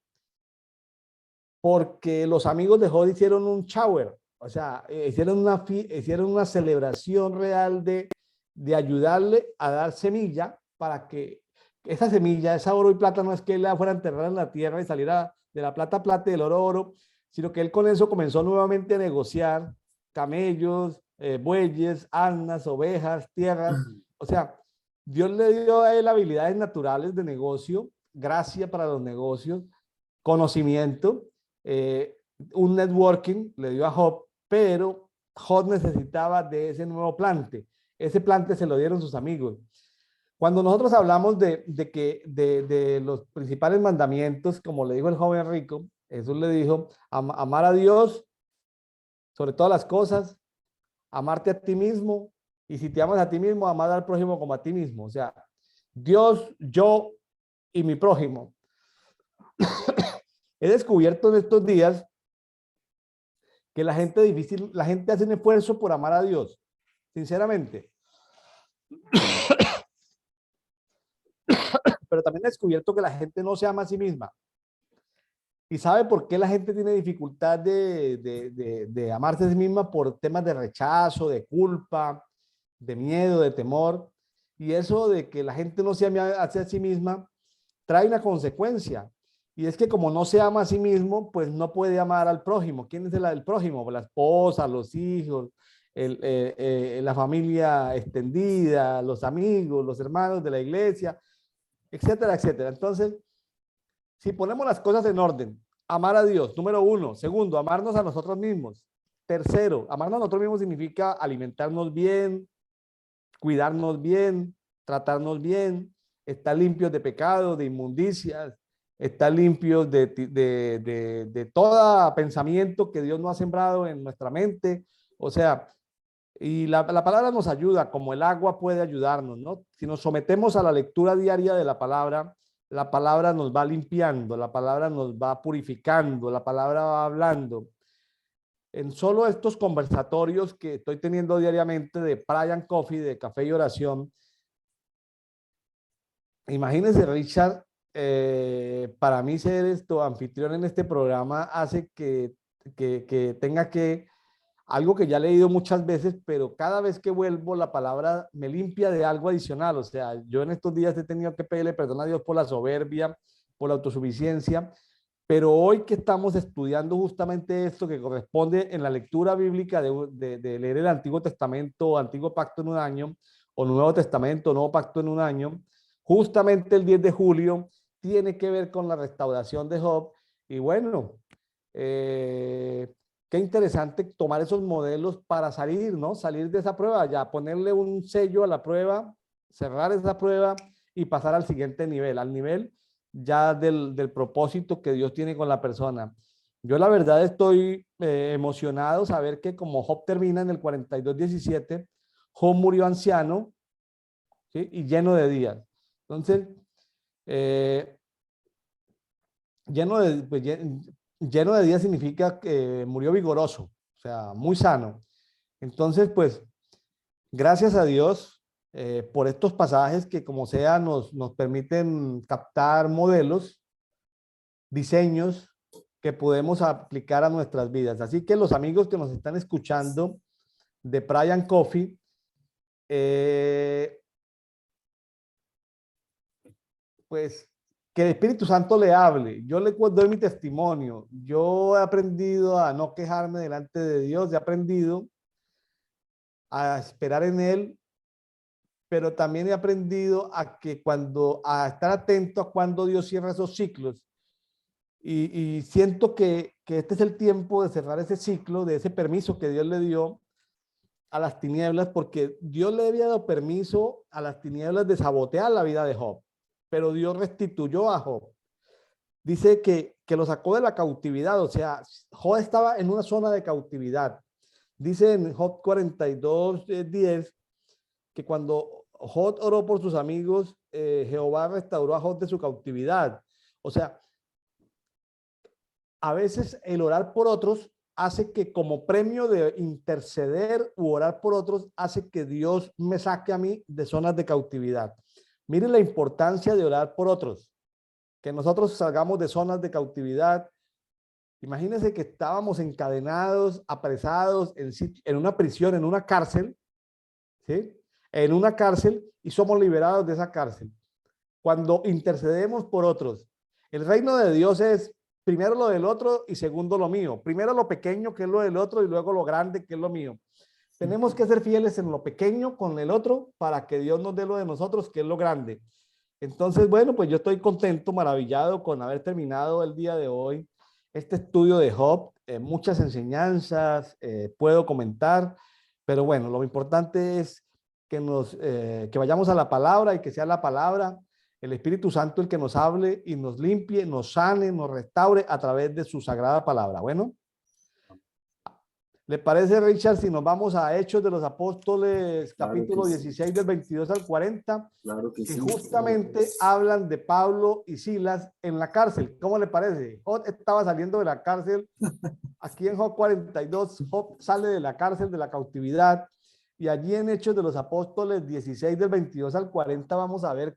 porque los amigos de Job hicieron un shower. O sea, hicieron una celebración real de ayudarle a dar semilla para que esa semilla, esa oro y plata, no es que él la fuera a enterrar en la tierra y saliera de la plata plata y del oro oro, sino que él con eso comenzó nuevamente a negociar camellos, bueyes, asnas, ovejas, tierras. O sea, Dios le dio a él habilidades naturales de negocio, gracia para los negocios, conocimiento, eh, un networking le dio a Job, pero Job necesitaba de ese nuevo plante. Ese plante se lo dieron sus amigos. Cuando nosotros hablamos de los principales mandamientos, como le dijo el joven rico, Jesús le dijo, amar a Dios sobre todas las cosas, amarte a ti mismo, y si te amas a ti mismo, amar al prójimo como a ti mismo. O sea, Dios, yo y mi prójimo. He descubierto en estos días que la gente hace un esfuerzo por amar a Dios, sinceramente. pero también he descubierto que la gente no se ama a sí misma. ¿Y sabe por qué la gente tiene dificultad de amarse a sí misma? Por temas de rechazo, de culpa, de miedo, de temor. Y eso de que la gente no se ame a sí misma trae una consecuencia. Y es que como no se ama a sí mismo, pues no puede amar al prójimo. ¿Quién es el prójimo? La esposa, los hijos, la familia extendida, los amigos, los hermanos de la iglesia, etcétera, etcétera. Entonces, si ponemos las cosas en orden, amar a Dios, número uno. Segundo, amarnos a nosotros mismos. Tercero, amarnos a nosotros mismos significa alimentarnos bien, cuidarnos bien, tratarnos bien, estar limpios de pecados, de inmundicias, estar limpios de todo pensamiento que Dios no ha sembrado en nuestra mente. O sea, y la palabra nos ayuda, como el agua puede ayudarnos, ¿no? Si nos sometemos a la lectura diaria de la palabra nos va limpiando, la palabra nos va purificando, la palabra va hablando. En solo estos conversatorios que estoy teniendo diariamente de Brian Coffee, de Café y Oración, imagínense, Richard, para mí ser esto anfitrión en este programa hace que tenga que algo que ya he leído muchas veces, pero cada vez que vuelvo la palabra me limpia de algo adicional. O sea, yo en estos días he tenido que pedirle perdón a Dios por la soberbia, por la autosuficiencia, pero hoy que estamos estudiando justamente esto que corresponde en la lectura bíblica de leer el Antiguo Testamento, Antiguo Pacto en un año, o Nuevo Testamento, Nuevo Pacto en un año, justamente el 10 de julio tiene que ver con la restauración de Job. Y bueno, qué interesante tomar esos modelos para salir, ¿no? Salir de esa prueba, ya ponerle un sello a la prueba, cerrar esa prueba y pasar al siguiente nivel, al nivel ya del propósito que Dios tiene con la persona. Yo la verdad estoy emocionado saber que como Job termina en el 42:17, Job murió anciano, ¿sí? Y lleno de días. Entonces, eh, lleno de, pues, lleno de días significa que murió vigoroso, o sea, muy sano. Entonces, pues, gracias a Dios por estos pasajes que como sea nos permiten captar modelos, diseños que podemos aplicar a nuestras vidas. Así que los amigos que nos están escuchando de Brian Coffee, pues que el Espíritu Santo le hable. Yo le doy mi testimonio. Yo he aprendido a no quejarme delante de Dios, he aprendido a esperar en Él, pero también he aprendido a estar atento a cuando Dios cierra esos ciclos. Y siento que este es el tiempo de cerrar ese ciclo, de ese permiso que Dios le dio a las tinieblas, porque Dios le había dado permiso a las tinieblas de sabotear la vida de Job, pero Dios restituyó a Job. Dice que lo sacó de la cautividad, o sea, Job estaba en una zona de cautividad. Dice en Job 42:10 que cuando Job oró por sus amigos, Jehová restauró a Job de su cautividad. O sea, a veces el orar por otros hace que como premio de interceder u orar por otros, hace que Dios me saque a mí de zonas de cautividad. Miren la importancia de orar por otros, que nosotros salgamos de zonas de cautividad. Imagínense que estábamos encadenados, apresados en una prisión, en una cárcel, ¿sí? En una cárcel y somos liberados de esa cárcel. Cuando intercedemos por otros, el reino de Dios es primero lo del otro y segundo lo mío. Primero lo pequeño, que es lo del otro, y luego lo grande, que es lo mío. Tenemos que ser fieles en lo pequeño con el otro para que Dios nos dé lo de nosotros, que es lo grande. Entonces, bueno, pues yo estoy contento, maravillado con haber terminado el día de hoy este estudio de Job. Muchas enseñanzas puedo comentar, pero bueno, lo importante es que vayamos a la palabra y que sea la palabra, el Espíritu Santo el que nos hable y nos limpie, nos sane, nos restaure a través de su sagrada palabra. Bueno, ¿le parece, Richard, si nos vamos a Hechos de los Apóstoles, Claro capítulo que sí. 16, del 22 al 40? Claro que Que sí. justamente hablan de Pablo y Silas en la cárcel. ¿Cómo le parece? Job estaba saliendo de la cárcel. Aquí en Job 42, Job sale de la cárcel, de la cautividad. Y allí en Hechos de los Apóstoles 16, del 22 al 40, vamos a ver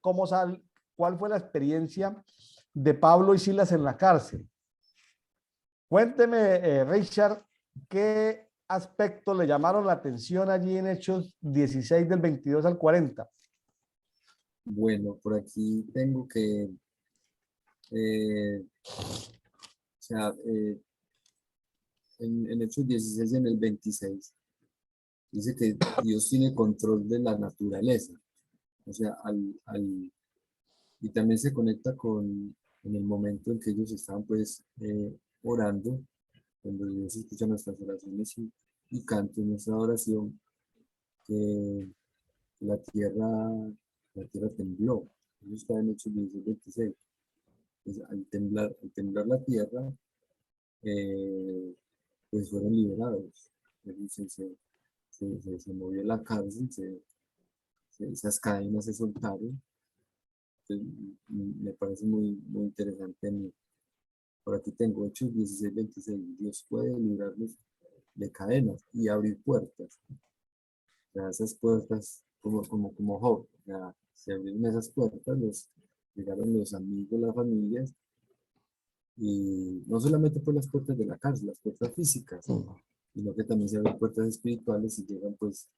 cuál fue la experiencia de Pablo y Silas en la cárcel. Cuénteme, Richard, ¿qué aspectos le llamaron la atención allí en Hechos 16 del 22 al 40? Bueno, por aquí tengo que, o sea, en Hechos 16 y en el 26, dice que Dios tiene control de la naturaleza. O sea, y también se conecta con en el momento en que ellos estaban pues orando, cuando Dios escucha nuestras oraciones y canto nuestra oración, que la tierra, la tierra tembló. Eso está en Hechos 16, 26. Pues, al temblar la tierra, eh, pues fueron liberados. Se movió la cárcel, esas cadenas se soltaron. Entonces, me parece muy, muy interesante. Por aquí tengo Hechos 16, 26. Dios puede librarnos de cadenas y abrir puertas. O sea, esas puertas, como Job, o sea, se abrieron esas puertas, llegaron los amigos, las familias, y no solamente por las puertas de la cárcel, las puertas físicas, sino que también se abren puertas espirituales y llegan pues,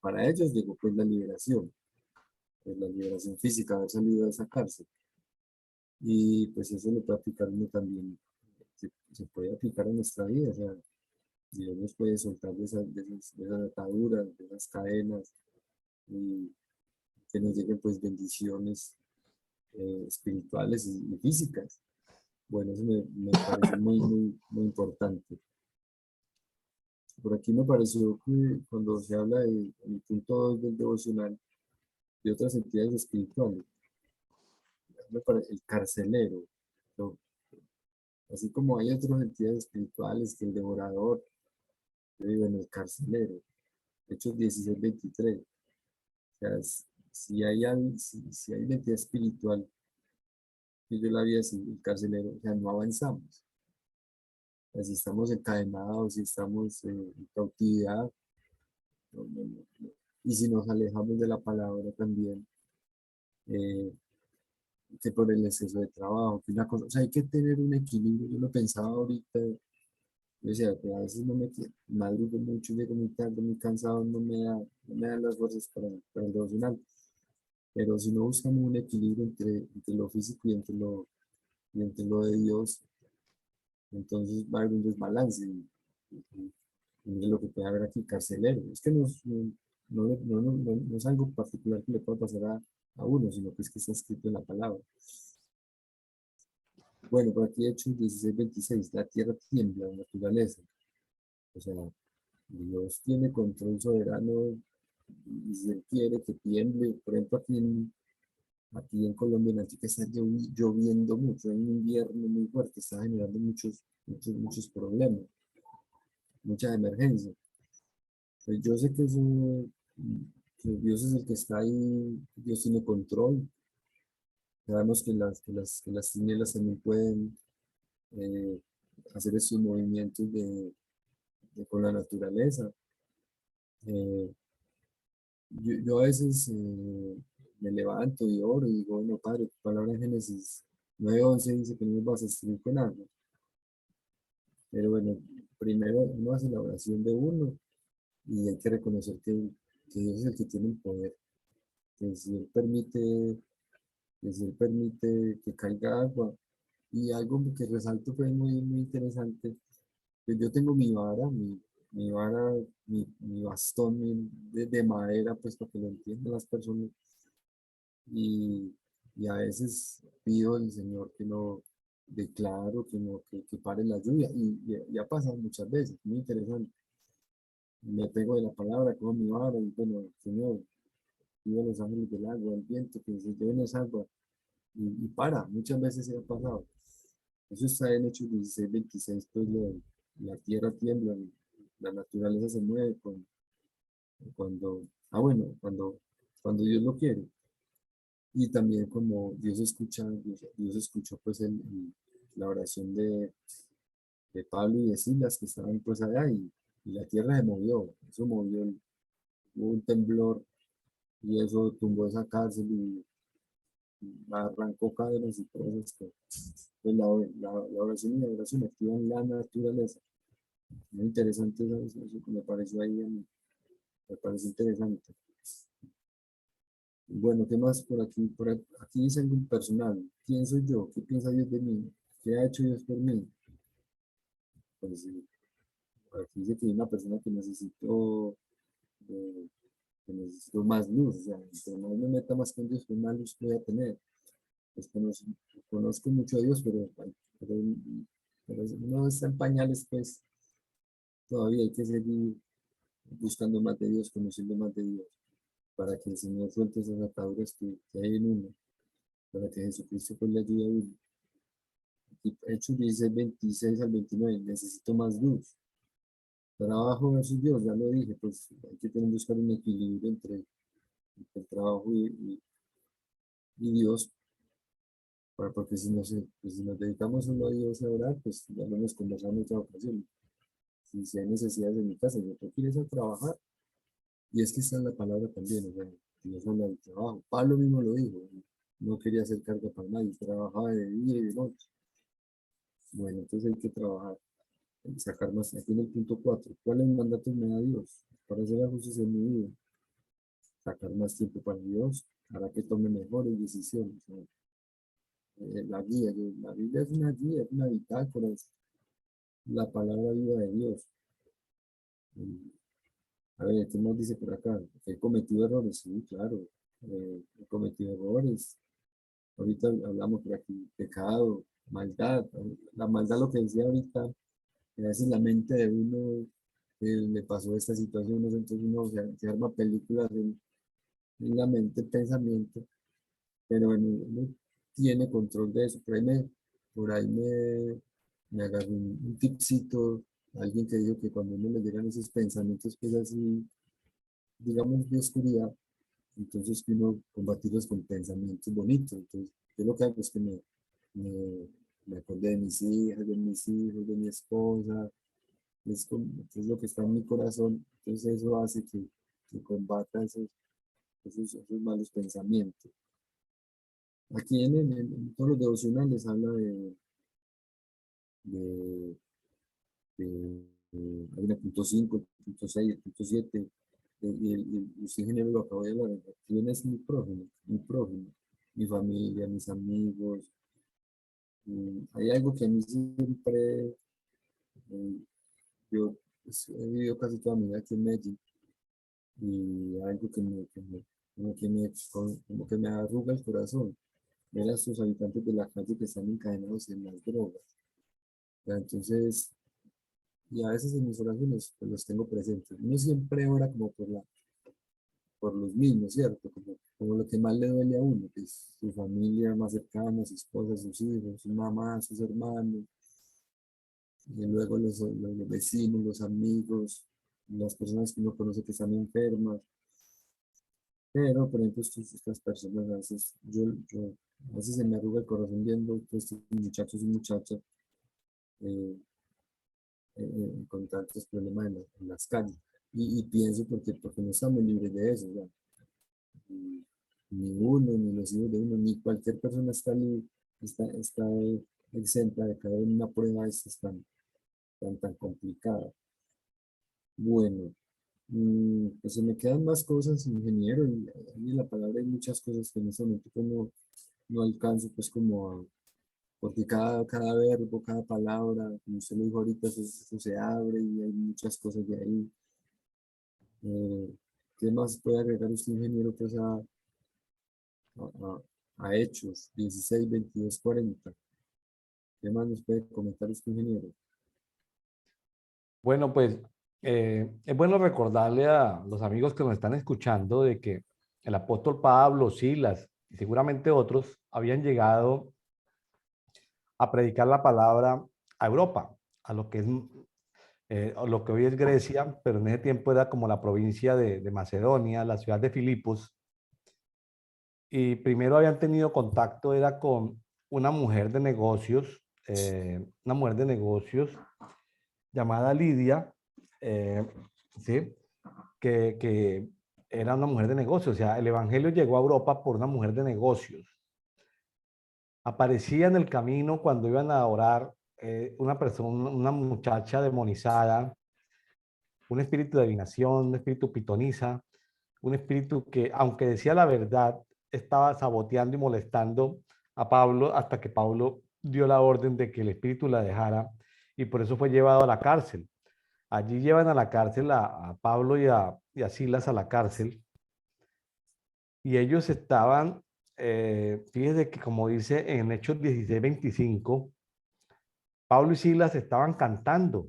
para ellos llegó pues la liberación física, haber salido de esa cárcel. Y pues eso lo puede aplicar uno también, se puede aplicar en nuestra vida, o sea, Dios nos puede soltar de esas ataduras, de esas cadenas, y que nos lleguen pues bendiciones espirituales y físicas. Bueno, eso me parece muy, muy, muy importante. Por aquí me pareció que cuando se habla el punto 2 del devocional de otras entidades espirituales, el carcelero, ¿no? Así como hay otras entidades espirituales que el devorador, yo digo en el carcelero, Hechos 16, 23. O sea, si hay una entidad espiritual que yo la vi así, el carcelero, o sea, no avanzamos. O sea, si estamos encadenados, si estamos en cautividad, no. Y si nos alejamos de la palabra también, eh, que por el exceso de trabajo, que una cosa, o sea, hay que tener un equilibrio. Yo lo pensaba ahorita, yo decía, que a veces no madrugo mucho, llego muy tarde, muy cansado, no me dan las fuerzas para el devocional. Pero si no buscamos un equilibrio entre lo físico y entre lo de Dios, entonces va a haber un desbalance. Y lo que puede haber aquí, carcelero. Es que no es algo particular que le pueda pasar a uno, sino que es que está escrito en la palabra. Bueno, por aquí Hechos 16, 26, la tierra tiembla, la naturaleza. O sea, Dios tiene control soberano y si Él quiere que tiemble, por ejemplo, aquí en Colombia, en Antioquia está lloviendo mucho, hay un invierno muy fuerte, está generando muchos problemas, muchas emergencias. Pues yo sé que Dios es el que está ahí, Dios tiene control. Sabemos que las tinieblas también pueden eh, hacer esos movimientos con la naturaleza. Eh, yo a veces me levanto y oro y digo, bueno, Padre, tu palabra en Génesis 9:11 dice que no nos vas a destruir con agua. Pero bueno, primero uno hace la oración de uno y hay que reconocer que Dios es el que tiene el poder. Que si Él permite que caiga agua. Y algo que resalto fue muy, muy interesante, que yo tengo mi vara, mi vara, mi bastón de madera, pues para que lo entiendan las personas. Y, y a veces pido al Señor que no declaro, que pare la lluvia. Y ha pasado muchas veces, muy interesante. Me pego de la palabra, cojo mi vara y bueno, Señor, pido a los ángeles del agua, el viento, que se lleven esa agua. Y para, muchas veces se ha pasado. Eso está en Hechos 16, 26, pues la tierra tiembla, la naturaleza se mueve cuando, cuando Dios lo quiere. Y también como Dios escuchó pues la oración de Pablo y de Silas que estaban pues allá y la tierra se movió, eso movió, hubo un temblor y eso tumbó esa cárcel arrancó cadenas y cosas que pues, la oración y la oración activan la naturaleza. Muy interesante eso que me pareció ahí, me parece interesante. Bueno, ¿qué más por aquí? Aquí dice algo personal. ¿Quién soy yo? ¿Qué piensa Dios de mí? ¿Qué ha hecho Dios por mí? Pues por aquí dice que hay una persona eh, que necesito más luz. O sea, entre más me meta más con Dios, pues más luz voy a tener. Pues conozco mucho a Dios, pero, pero uno está en pañales, pues todavía hay que seguir buscando más de Dios, conociendo más de Dios, para que el Señor suelte esas ataduras que hay en uno, para que Jesucristo pues le ayude a uno. Y Hechos 16, 26 al 29, necesito más luz. Trabajo versus Dios, ya lo dije, pues hay que tener, buscar un equilibrio entre el trabajo y Dios, porque si, no pues, si nos dedicamos solo a Dios a orar, pues ya lo hemos conversado en otra ocasión. Si hay necesidades en mi casa, yo tengo que ir a trabajar. Y es que está en la palabra también, o sea, Dios habla del trabajo. Pablo mismo lo dijo, no quería hacer carga para nadie, trabajaba de día y de noche. Bueno, entonces hay que trabajar, hay que sacar más. Aquí en el punto 4, ¿cuáles mandatos me da Dios para hacer ajustes en mi vida? Sacar más tiempo para Dios, para que tome mejores decisiones. ¿No? La guía, la Biblia es una guía, es una bitácora, es la palabra viva de Dios. A ver, ¿qué nos dice por acá? ¿He cometido errores? Sí, claro. He cometido errores. Ahorita hablamos por aquí, pecado, maldad. La maldad, lo que decía ahorita, que a veces la mente de uno le pasó estas situaciones, entonces uno se arma películas en la mente, pensamiento, pero bueno, uno tiene control de eso. Me agarró un tipcito, alguien que dijo que cuando uno le llegan esos pensamientos, pues así, digamos, de oscuridad, entonces que uno combatirlos con pensamientos bonitos. Entonces, yo lo que hago es que me, me acordé de mis hijas, de mis hijos, de mi esposa, es lo que está en mi corazón. Entonces eso hace que combata esos malos pensamientos. Aquí en todos los devocionales habla de, hay una punto 5, el punto 6, el punto 7, y usted ingeniero lo acabo de hablar. ¿Quién es mi prójimo, mi familia, mis amigos? Hay algo que a mí siempre, eh, yo pues, he vivido casi toda mi vida aquí en Medellín, y algo como que me arruga el corazón, ver a sus habitantes de la calle que están encadenados en las drogas. Ya, entonces, y a veces en mis oraciones pues, los tengo presentes. Uno siempre ora como por los mismos, ¿cierto? Como lo que más le duele a uno, que es su familia más cercana, su esposa, sus hijos, su mamá, sus hermanos, y luego los vecinos, los amigos, las personas que uno conoce que están enfermas. Pero, por ejemplo, estas personas, a veces, a veces se me arruga el corazón viendo que estos muchachos y muchachas eh, con tantos problemas en las calles. Y pienso porque no estamos libres de eso, ¿ya? Y ni uno, ni los hijos de uno, ni cualquier persona está exenta de caer en una prueba de estas tan complicada. Bueno, pues se me quedan más cosas, ingeniero, y en la palabra hay muchas cosas que en este momento como no alcanzo, pues como porque cada verbo, cada palabra, como usted lo dijo ahorita, eso se abre y hay muchas cosas de ahí. ¿Qué más puede agregar usted, ingeniero, pues a Hechos 16, 22, 40? ¿Qué más nos puede comentar usted, ingeniero? Bueno, pues es bueno recordarle a los amigos que nos están escuchando de que el apóstol Pablo, Silas y seguramente otros habían llegado a predicar la palabra a Europa, a lo que es lo que hoy es Grecia, pero en ese tiempo era como la provincia de Macedonia, la ciudad de Filipos. Y primero habían tenido contacto, era con una mujer de negocios llamada Lidia, eh, ¿sí? Que era una mujer de negocios. O sea, el evangelio llegó a Europa por una mujer de negocios, aparecía en el camino cuando iban a orar una persona, una muchacha demonizada, un espíritu de adivinación, un espíritu pitoniza, un espíritu que, aunque decía la verdad, estaba saboteando y molestando a Pablo hasta que Pablo dio la orden de que el espíritu la dejara y por eso fue llevado a la cárcel. Allí llevan a la cárcel a Pablo y a Silas a la cárcel y ellos estaban, fíjense que como dice en Hechos 16:25, Pablo y Silas estaban cantando,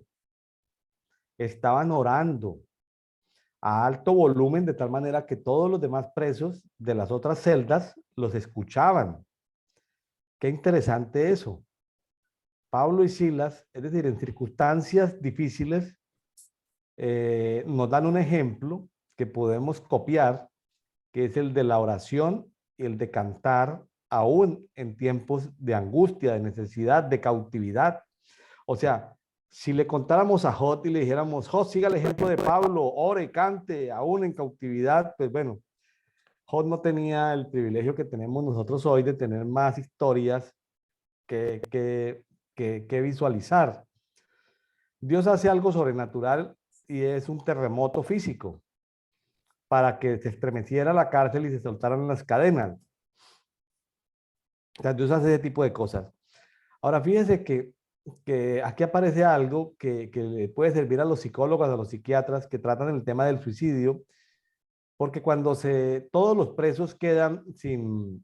estaban orando a alto volumen de tal manera que todos los demás presos de las otras celdas los escuchaban. Qué interesante eso. Pablo y Silas, es decir, en circunstancias difíciles, nos dan un ejemplo que podemos copiar, que es el de la oración y el de cantar aún en tiempos de angustia, de necesidad, de cautividad. O sea, si le contáramos a Jot y le dijéramos, Jot, siga el ejemplo de Pablo, ore, cante, aún en cautividad, pues bueno, Jot no tenía el privilegio que tenemos nosotros hoy de tener más historias que, que, que visualizar. Dios hace algo sobrenatural y es un terremoto físico para que se estremeciera la cárcel y se soltaran las cadenas. O sea, Dios hace ese tipo de cosas. Ahora, fíjense que aquí aparece algo que le puede servir a los psicólogos, a los psiquiatras que tratan el tema del suicidio, porque cuando todos los presos quedan sin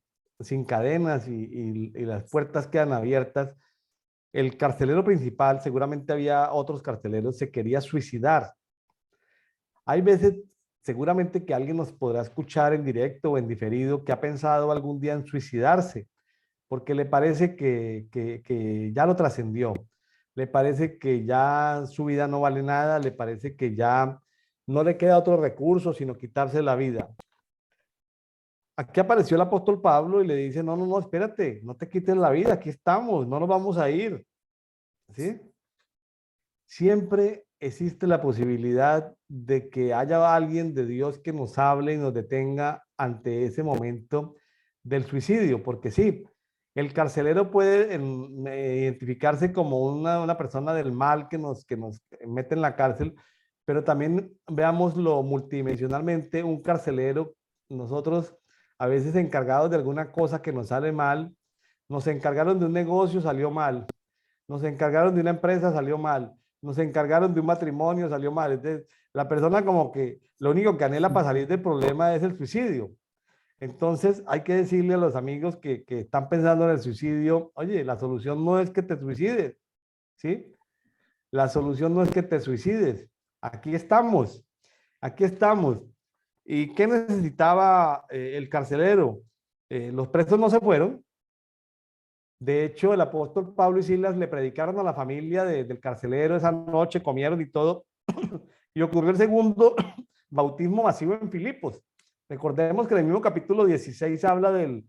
cadenas y las puertas quedan abiertas, el carcelero principal, seguramente había otros carceleros, se quería suicidar. Hay veces, seguramente que alguien nos podrá escuchar en directo o en diferido que ha pensado algún día en suicidarse porque le parece que ya lo trascendió, le parece que ya su vida no vale nada, le parece que ya no le queda otro recurso sino quitarse la vida. Aquí apareció el apóstol Pablo y le dice, no, no, no, espérate, no te quites la vida, aquí estamos, no nos vamos a ir. ¿Sí? Siempre existe la posibilidad de que haya alguien de Dios que nos hable y nos detenga ante ese momento del suicidio, porque sí, el carcelero puede identificarse como una persona del mal que nos mete en la cárcel, pero también veámoslo multidimensionalmente, un carcelero, nosotros a veces encargados de alguna cosa que nos sale mal, nos encargaron de un negocio, salió mal, nos encargaron de una empresa, salió mal, nos encargaron de un matrimonio, salió mal. Entonces, la persona como que lo único que anhela para salir del problema es el suicidio. Entonces, hay que decirle a los amigos que están pensando en el suicidio, oye, la solución no es que te suicides, ¿sí? La solución no es que te suicides. Aquí estamos, aquí estamos. ¿Y qué necesitaba el carcelero? Los presos no se fueron. De hecho, el apóstol Pablo y Silas le predicaron a la familia del carcelero esa noche, comieron y todo, y ocurrió el segundo bautismo masivo en Filipos. Recordemos que en el mismo capítulo 16 habla del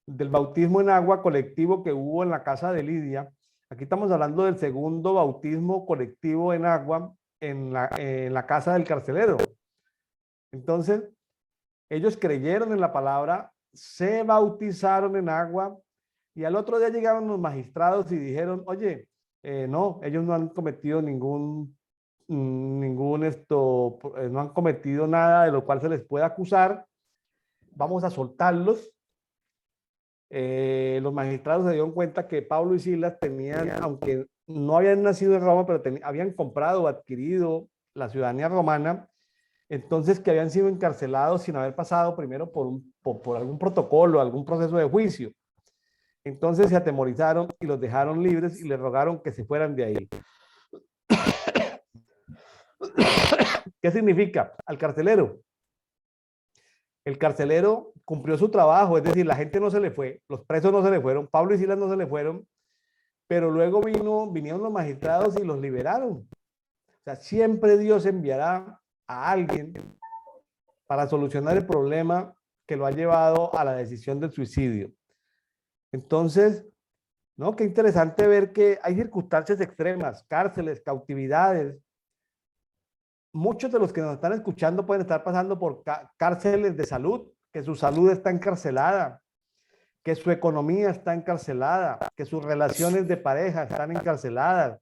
bautismo en agua colectivo que hubo en la casa de Lidia. Aquí estamos hablando del segundo bautismo colectivo en agua en la casa del carcelero. Entonces, ellos creyeron en la palabra, se bautizaron en agua y al otro día llegaron los magistrados y dijeron, oye, no, ellos no han cometido no han cometido nada de lo cual se les pueda acusar, vamos a soltarlos. Los magistrados se dieron cuenta que Pablo y Silas tenían, aunque no habían nacido en Roma, pero habían comprado o adquirido la ciudadanía romana, entonces que habían sido encarcelados sin haber pasado primero por algún protocolo, algún proceso de juicio. Entonces se atemorizaron y los dejaron libres y les rogaron que se fueran de ahí. ¿Qué significa? Al carcelero. El carcelero cumplió su trabajo, es decir, la gente no se le fue, los presos no se le fueron, Pablo y Silas no se le fueron, pero luego vinieron los magistrados y los liberaron. O sea, siempre Dios enviará a alguien para solucionar el problema que lo ha llevado a la decisión del suicidio. Entonces, ¿no? Qué interesante ver que hay circunstancias extremas, cárceles, cautividades. Muchos de los que nos están escuchando pueden estar pasando por cárceles de salud, que su salud está encarcelada, que su economía está encarcelada, que sus relaciones de pareja están encarceladas,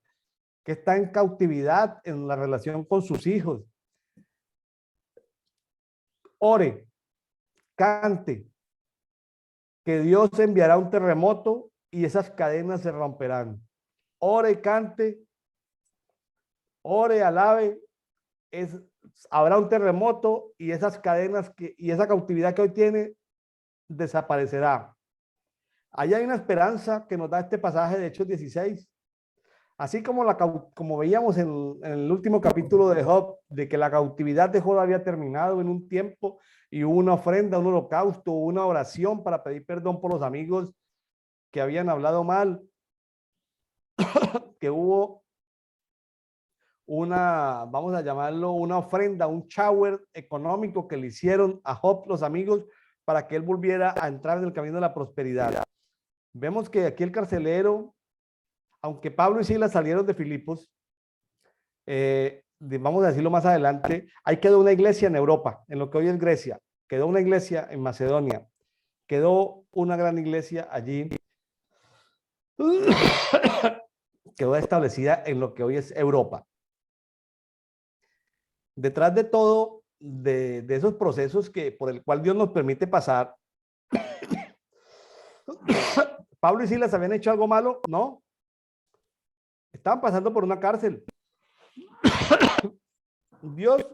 que está en cautividad en la relación con sus hijos. Ore, cante, que Dios enviará un terremoto y esas cadenas se romperán. Ore, cante, ore, alabe, habrá un terremoto y esas cadenas y esa cautividad que hoy tiene desaparecerá. Allá hay una esperanza que nos da este pasaje de Hechos 16. Así como, como veíamos en el último capítulo de Job, de que la cautividad de Job había terminado en un tiempo y hubo una ofrenda, un holocausto, una oración para pedir perdón por los amigos que habían hablado mal, que hubo una, vamos a llamarlo, una ofrenda, un shower económico que le hicieron a Job los amigos para que él volviera a entrar en el camino de la prosperidad. Vemos que aquí el carcelero, aunque Pablo y Silas salieron de Filipos, vamos a decirlo más adelante, ahí quedó una iglesia en Europa, en lo que hoy es Grecia, quedó una iglesia en Macedonia, quedó una gran iglesia allí, quedó establecida en lo que hoy es Europa. Detrás de todo, de esos procesos por el cual Dios nos permite pasar, ¿Pablo y Silas habían hecho algo malo? No. Estaban pasando por una cárcel. Dios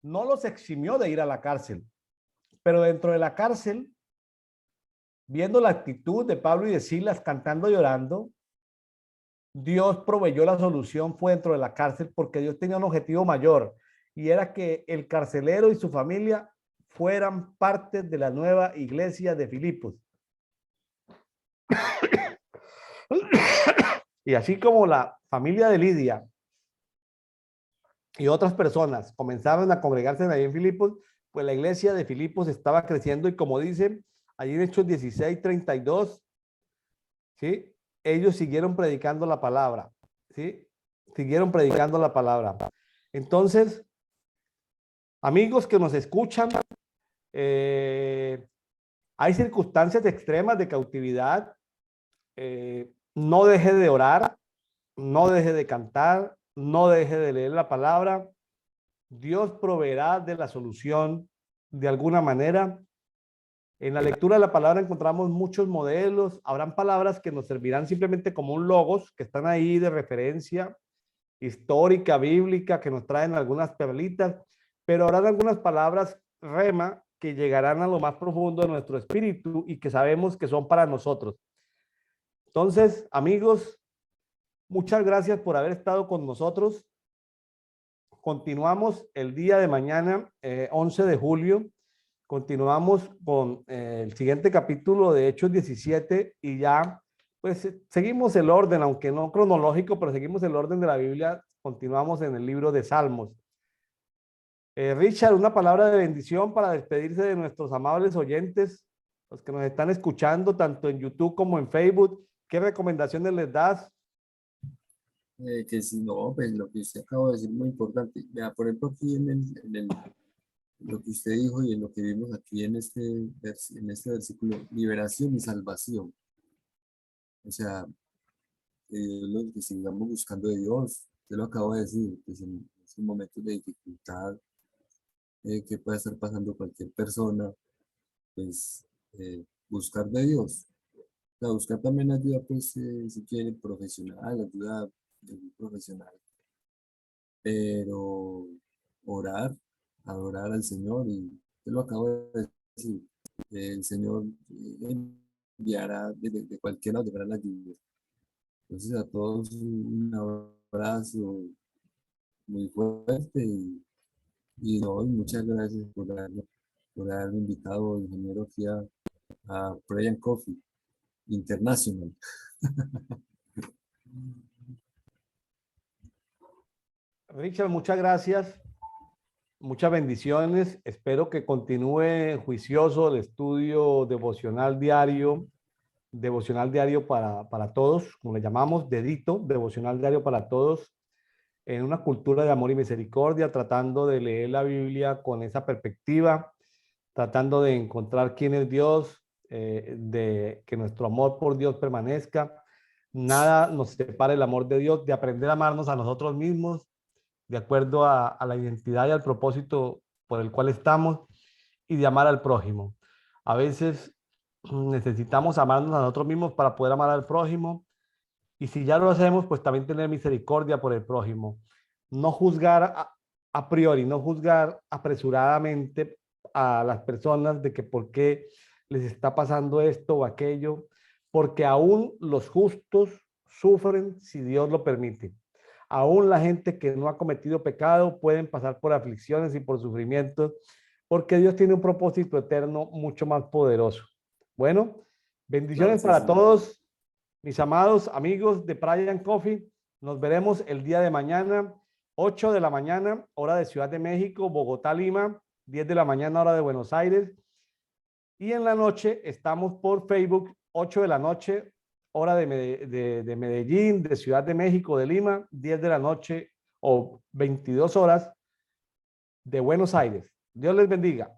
no los eximió de ir a la cárcel, pero dentro de la cárcel, viendo la actitud de Pablo y de Silas cantando y llorando, Dios proveyó la solución, fue dentro de la cárcel, porque Dios tenía un objetivo mayor, y era que el carcelero y su familia fueran parte de la nueva iglesia de Filipos. Y así como la familia de Lidia y otras personas comenzaron a congregarse ahí en Filipos, pues la iglesia de Filipos estaba creciendo, y como dicen allí en Hechos 16:32, ¿sí? Ellos siguieron predicando la palabra, ¿sí? Siguieron predicando la palabra. Entonces, amigos que nos escuchan, hay circunstancias extremas de cautividad. No deje de orar, no deje de cantar, no deje de leer la palabra. Dios proveerá de la solución de alguna manera. En la lectura de la palabra encontramos muchos modelos. Habrán palabras que nos servirán simplemente como un logos, que están ahí de referencia histórica, bíblica, que nos traen algunas perlitas, pero habrán algunas palabras rema que llegarán a lo más profundo de nuestro espíritu y que sabemos que son para nosotros. Entonces, amigos, muchas gracias por haber estado con nosotros. Continuamos el día de mañana, 11 de julio. Continuamos con el siguiente capítulo de Hechos 17 y ya, pues seguimos el orden, aunque no cronológico, pero seguimos el orden de la Biblia. Continuamos en el libro de Salmos. Richard, una palabra de bendición para despedirse de nuestros amables oyentes, los que nos están escuchando tanto en YouTube como en Facebook. ¿Qué recomendaciones les das? Que si no, pues lo que usted acaba de decir es muy importante. Vea, por ejemplo, aquí lo que usted dijo y en lo que vimos aquí en este versículo, liberación y salvación. O sea, lo que sigamos buscando de Dios. Usted lo acaba de decir, pues en estos momentos de dificultad que pueda estar pasando cualquier persona, pues buscar de Dios. O sea, buscar también ayuda, pues, si quiere, profesional, ayuda profesional. Pero orar, adorar al Señor, y usted lo acabo de decir, el Señor enviará de cualquier lado, llegará la lluvia. Entonces a todos un abrazo muy fuerte y muchas gracias por haberme invitado, ingeniero, aquí a Pray and Coffee International. Richard, muchas gracias. Muchas bendiciones. Espero que continúe juicioso el estudio devocional diario para todos, como le llamamos, dedito, devocional diario para todos, en una cultura de amor y misericordia, tratando de leer la Biblia con esa perspectiva, tratando de encontrar quién es Dios, de que nuestro amor por Dios permanezca. Nada nos separa el amor de Dios, de aprender a amarnos a nosotros mismos, de acuerdo a la identidad y al propósito por el cual estamos, y de amar al prójimo. A veces necesitamos amarnos a nosotros mismos para poder amar al prójimo, y si ya lo hacemos, pues también tener misericordia por el prójimo. No juzgar a priori, no juzgar apresuradamente a las personas de que por qué les está pasando esto o aquello, porque aún los justos sufren si Dios lo permite. Aún la gente que no ha cometido pecado pueden pasar por aflicciones y por sufrimientos, porque Dios tiene un propósito eterno mucho más poderoso. Bueno, Claro, bendiciones sí, para sí. todos, mis amados amigos de Brian Coffee. Nos veremos el día de mañana, 8 de la mañana, hora de Ciudad de México, Bogotá, Lima, 10 de la mañana, hora de Buenos Aires. Y en la noche estamos por Facebook, 8 de la noche, hora de Medellín, de Ciudad de México, de Lima, 10 de la noche o 22 horas de Buenos Aires. Dios les bendiga.